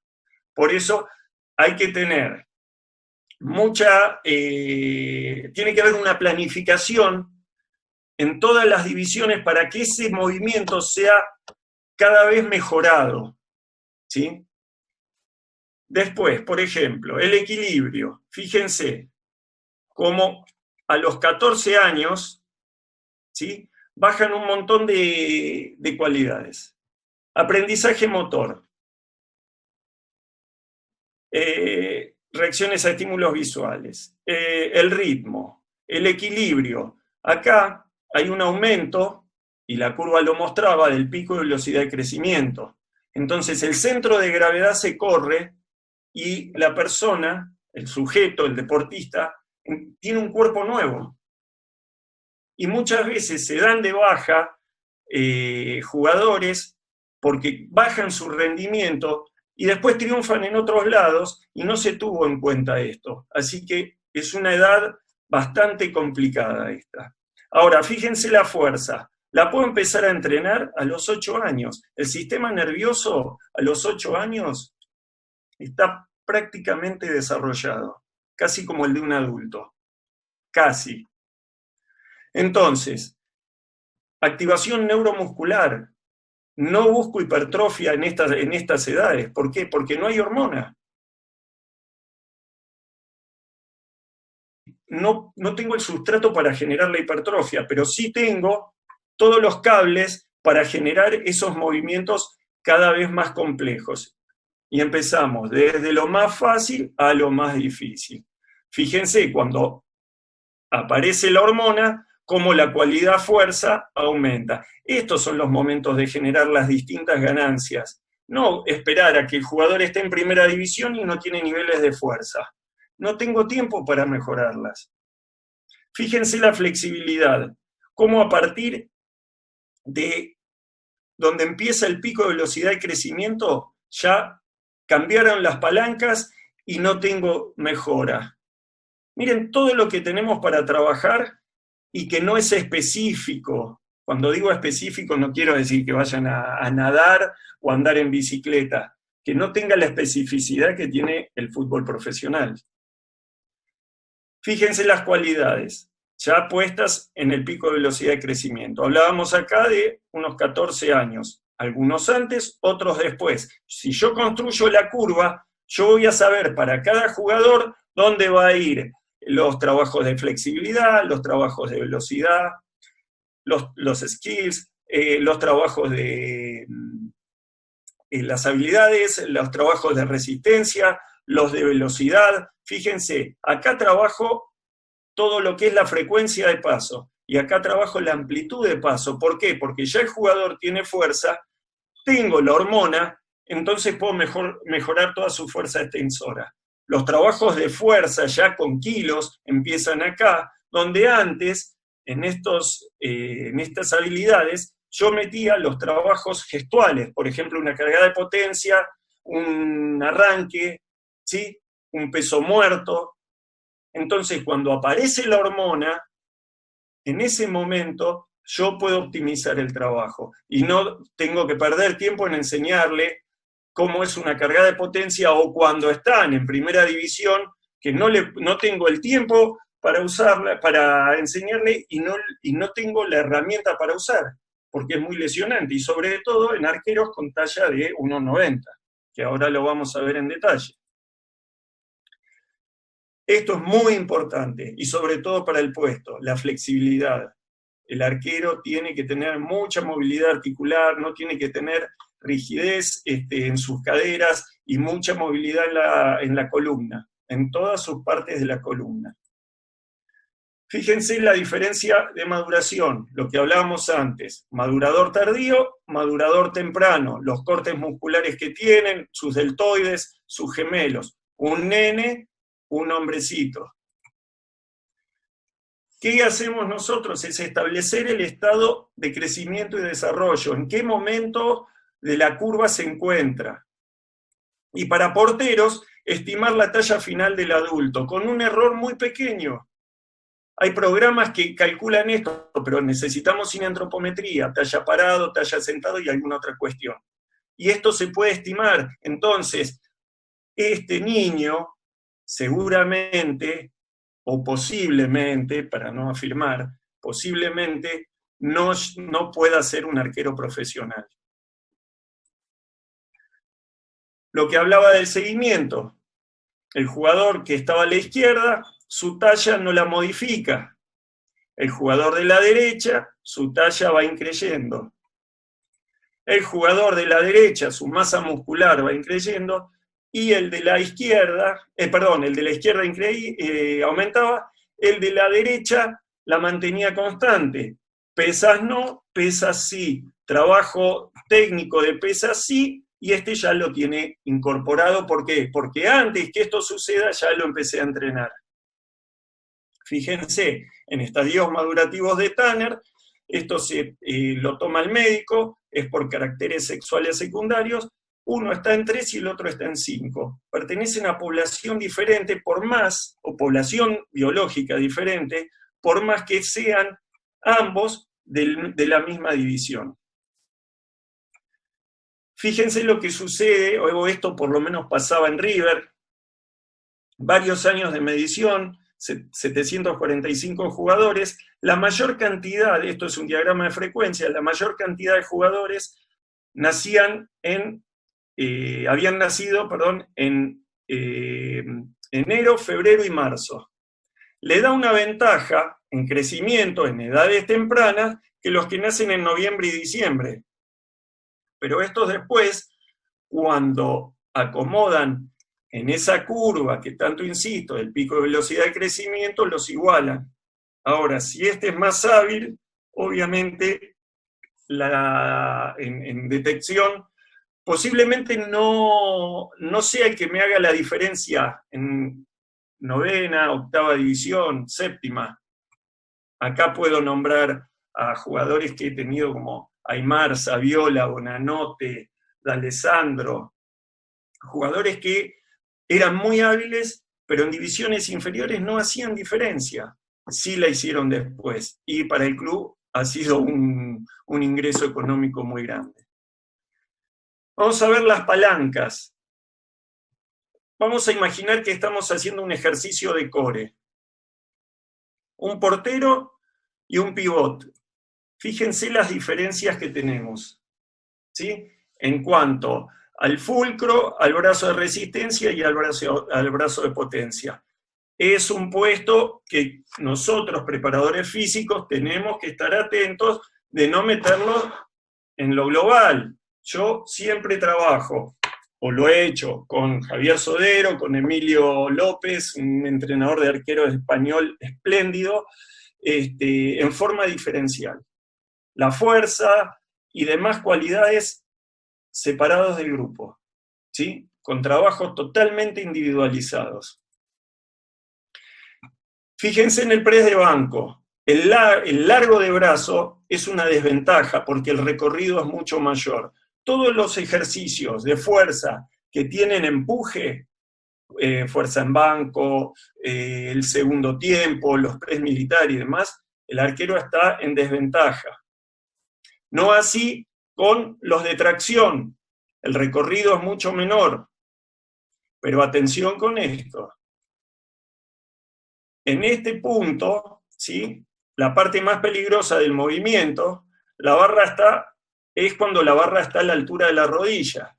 Por eso hay que tener tiene que haber una planificación en todas las divisiones para que ese movimiento sea cada vez mejorado, ¿sí? Después, por ejemplo, el equilibrio. Fíjense cómo a los 14 años, ¿sí?, bajan un montón de cualidades. Aprendizaje motor. Reacciones a estímulos visuales. El ritmo. El equilibrio. Acá hay un aumento, y la curva lo mostraba, del pico de velocidad de crecimiento. Entonces el centro de gravedad se corre y la persona, el sujeto, el deportista, tiene un cuerpo nuevo. Y muchas veces se dan de baja jugadores porque bajan su rendimiento y después triunfan en otros lados y no se tuvo en cuenta esto. Así que es una edad bastante complicada esta. Ahora, fíjense la fuerza. La puedo empezar a entrenar a los 8 años. El sistema nervioso a los 8 años está prácticamente desarrollado, casi como el de un adulto. Casi. Entonces, activación neuromuscular. No busco hipertrofia en estas edades. ¿Por qué? Porque no hay hormona. No tengo el sustrato para generar la hipertrofia, pero sí tengo todos los cables para generar esos movimientos cada vez más complejos. Y empezamos desde lo más fácil a lo más difícil. Fíjense, cuando aparece la hormona, cómo la cualidad fuerza aumenta. Estos son los momentos de generar las distintas ganancias. No esperar a que el jugador esté en primera división y no tiene niveles de fuerza. No tengo tiempo para mejorarlas. Fíjense la flexibilidad. Cómo a partir de donde empieza el pico de velocidad y crecimiento, ya cambiaron las palancas y no tengo mejora. Miren todo lo que tenemos para trabajar y que no es específico Cuando digo específico no quiero decir que vayan a nadar o a andar en bicicleta, que no tenga la especificidad que tiene el fútbol profesional. Fíjense las cualidades, ya puestas en el pico de velocidad de crecimiento. Hablábamos acá de unos 14 años, algunos antes, otros después. Si yo construyo la curva, yo voy a saber para cada jugador dónde va a ir los trabajos de flexibilidad, los trabajos de velocidad, los skills, los trabajos de las habilidades, los trabajos de resistencia, los de velocidad. Fíjense, acá trabajo todo lo que es la frecuencia de paso, y acá trabajo la amplitud de paso. ¿Por qué? Porque ya el jugador tiene fuerza, tengo la hormona, entonces puedo mejorar toda su fuerza extensora. Los trabajos de fuerza ya con kilos empiezan acá, donde antes, en estas habilidades, yo metía los trabajos gestuales, por ejemplo, una carga de potencia, un arranque, ¿sí? Un peso muerto. Entonces, cuando aparece la hormona, en ese momento yo puedo optimizar el trabajo y no tengo que perder tiempo en enseñarle cómo es una carga de potencia, o cuando están en primera división, que no tengo el tiempo para usarla, para enseñarle, y no tengo la herramienta para usar, porque es muy lesionante, y sobre todo en arqueros con talla de 1,90, que ahora lo vamos a ver en detalle. Esto es muy importante, y sobre todo para el puesto, la flexibilidad. El arquero tiene que tener mucha movilidad articular, no tiene que tener rigidez en sus caderas y mucha movilidad en la columna, en todas sus partes de la columna. Fíjense la diferencia de maduración, lo que hablábamos antes, madurador tardío, madurador temprano, los cortes musculares que tienen, sus deltoides, sus gemelos, un nene, un hombrecito. ¿Qué hacemos nosotros? Es establecer el estado de crecimiento y desarrollo, en qué momento de la curva se encuentra. Y para porteros, estimar la talla final del adulto, con un error muy pequeño. Hay programas que calculan esto, pero necesitamos sin antropometría, talla parado, talla sentado y alguna otra cuestión. Y esto se puede estimar. Entonces, este niño seguramente, o posiblemente, para no afirmar, posiblemente no pueda ser un arquero profesional. Lo que hablaba del seguimiento, el jugador que estaba a la izquierda, su talla no la modifica. El jugador de la derecha, su talla va increyendo. El jugador de la derecha, su masa muscular va increyendo, y el de la izquierda, aumentaba, el de la derecha la mantenía constante. Pesas no, pesas sí. Trabajo técnico de pesas sí, y este ya lo tiene incorporado. ¿Por qué? Porque antes que esto suceda ya lo empecé a entrenar. Fíjense, en estadios madurativos de Tanner, esto lo toma el médico, es por caracteres sexuales secundarios, uno está en 3 y el otro está en 5. Pertenecen a población diferente, o población biológica diferente, por más que sean ambos de la misma división. Fíjense lo que sucede, o esto por lo menos pasaba en River, varios años de medición, 745 jugadores, la mayor cantidad, esto es un diagrama de frecuencia, la mayor cantidad de jugadores habían nacido en enero, febrero y marzo. Le da una ventaja en crecimiento en edades tempranas que los que nacen en noviembre y diciembre. Pero estos después, cuando acomodan en esa curva que tanto insisto, el pico de velocidad de crecimiento, los igualan. Ahora, si este es más hábil, obviamente en detección posiblemente no sea el que me haga la diferencia en novena, octava división, séptima. Acá puedo nombrar a jugadores que he tenido como Aymar, Saviola, Bonanote, D'Alessandro, jugadores que eran muy hábiles, pero en divisiones inferiores no hacían diferencia. Sí la hicieron después, y para el club ha sido un ingreso económico muy grande. Vamos a ver las palancas. Vamos a imaginar que estamos haciendo un ejercicio de core. Un portero y un pivot. Fíjense las diferencias que tenemos, ¿sí? En cuanto al fulcro, al brazo de resistencia y al brazo de potencia. Es un puesto que nosotros, preparadores físicos, tenemos que estar atentos de no meterlo en lo global. Yo siempre trabajo, o lo he hecho, con Javier Sodero, con Emilio López, un entrenador de arqueros español espléndido, en forma diferencial. La fuerza y demás cualidades separados del grupo, ¿sí? Con trabajos totalmente individualizados. Fíjense en el press de banco. El largo de brazo es una desventaja porque el recorrido es mucho mayor. Todos los ejercicios de fuerza que tienen empuje, fuerza en banco, el segundo tiempo, los press militares y demás, el arquero está en desventaja. No así con los de tracción. El recorrido es mucho menor. Pero atención con esto. En este punto, ¿sí?, la parte más peligrosa del movimiento, es cuando la barra está a la altura de la rodilla.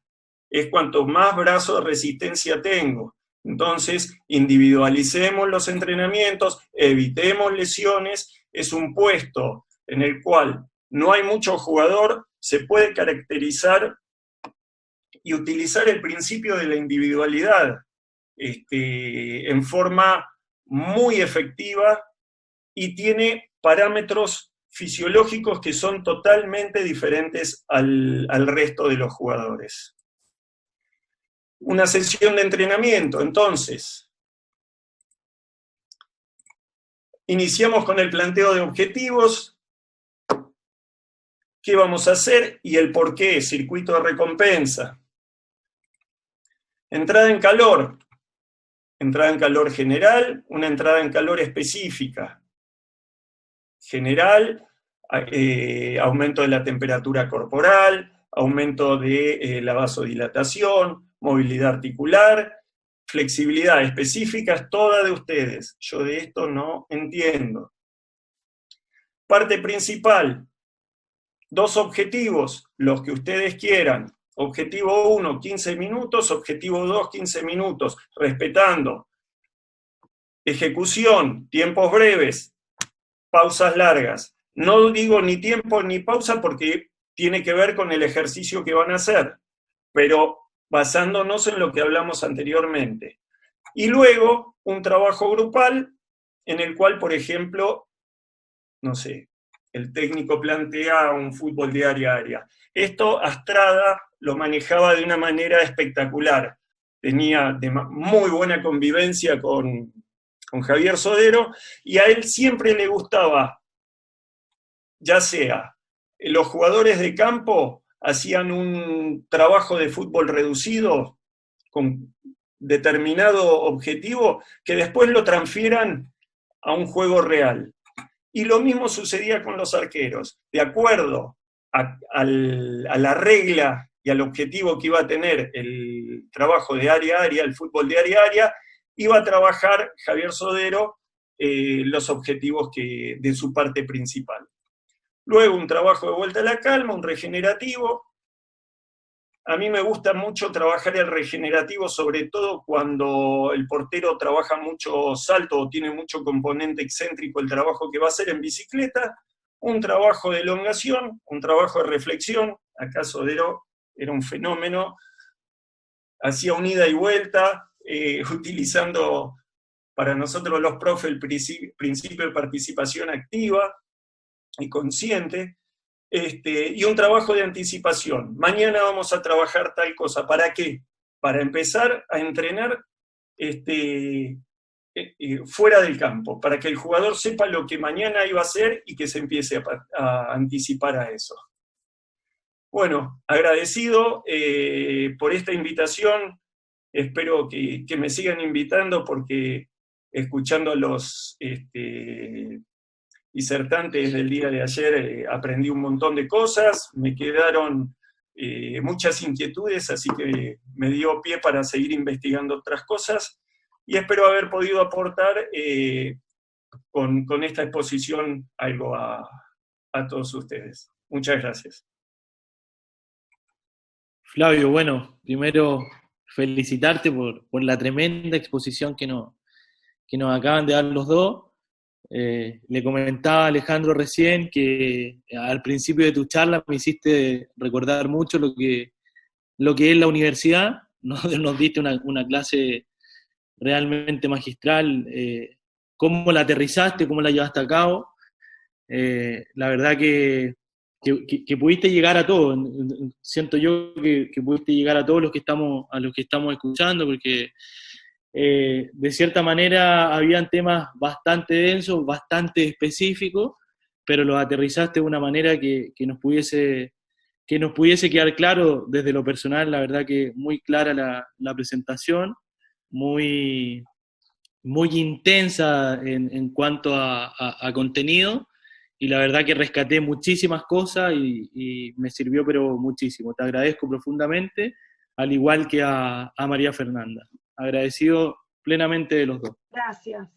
Es cuanto más brazo de resistencia tengo. Entonces, individualicemos los entrenamientos, evitemos lesiones. Es un puesto en el cual no hay mucho jugador, se puede caracterizar y utilizar el principio de la individualidad en forma muy efectiva y tiene parámetros fisiológicos que son totalmente diferentes al resto de los jugadores. Una sesión de entrenamiento, entonces. Iniciamos con el planteo de objetivos. ¿Qué vamos a hacer? Y el por qué, circuito de recompensa. Entrada en calor. Entrada en calor general, una entrada en calor específica. General, aumento de la temperatura corporal, aumento de la vasodilatación, movilidad articular, flexibilidad específica, es toda de ustedes. Yo de esto no entiendo. Parte principal, 2 objetivos, los que ustedes quieran. Objetivo 1, 15 minutos, objetivo 2, 15 minutos, respetando. Ejecución, tiempos breves, pausas largas. No digo ni tiempo ni pausa porque tiene que ver con el ejercicio que van a hacer, pero basándonos en lo que hablamos anteriormente. Y luego, un trabajo grupal en el cual, por ejemplo, no sé, el técnico plantea un fútbol de área a área. Esto Astrada lo manejaba de una manera espectacular. Tenía muy buena convivencia con Javier Sodero, y a él siempre le gustaba, ya sea los jugadores de campo hacían un trabajo de fútbol reducido con determinado objetivo, que después lo transfieran a un juego real. Y lo mismo sucedía con los arqueros. De acuerdo a la regla y al objetivo que iba a tener el trabajo de área a área, el fútbol de área a área, iba a trabajar Javier Sodero los objetivos de su parte principal. Luego un trabajo de vuelta a la calma, un regenerativo. A mí me gusta mucho trabajar el regenerativo, sobre todo cuando el portero trabaja mucho salto o tiene mucho componente excéntrico el trabajo que va a hacer en bicicleta. Un trabajo de elongación, un trabajo de reflexión. Acá Sodero era un fenómeno. Hacía un ida y vuelta, utilizando para nosotros los profes el principio de participación activa y consciente. Y un trabajo de anticipación. Mañana vamos a trabajar tal cosa. ¿Para qué? Para empezar a entrenar fuera del campo, para que el jugador sepa lo que mañana iba a hacer y que se empiece a anticipar a eso. Bueno, agradecido por esta invitación. Espero que me sigan invitando porque escuchando disertante desde el día de ayer, aprendí un montón de cosas, me quedaron muchas inquietudes, así que me dio pie para seguir investigando otras cosas, y espero haber podido aportar con esta exposición algo a todos ustedes. Muchas gracias. Flavio, bueno, primero felicitarte por la tremenda exposición que nos acaban de dar los dos. Le comentaba a Alejandro recién que al principio de tu charla me hiciste recordar mucho lo que es la universidad. Nos diste una clase realmente magistral, cómo la aterrizaste, cómo la llevaste a cabo. La verdad que pudiste llegar a todos. Siento yo que pudiste llegar a todos los que estamos escuchando, porque de cierta manera habían temas bastante densos, bastante específicos, pero los aterrizaste de una manera que nos pudiese quedar claro desde lo personal. La verdad que muy clara la presentación, muy, muy intensa en cuanto a contenido, y la verdad que rescaté muchísimas cosas y me sirvió pero muchísimo. Te agradezco profundamente, al igual que a María Fernanda. Agradecido plenamente de los dos. Gracias.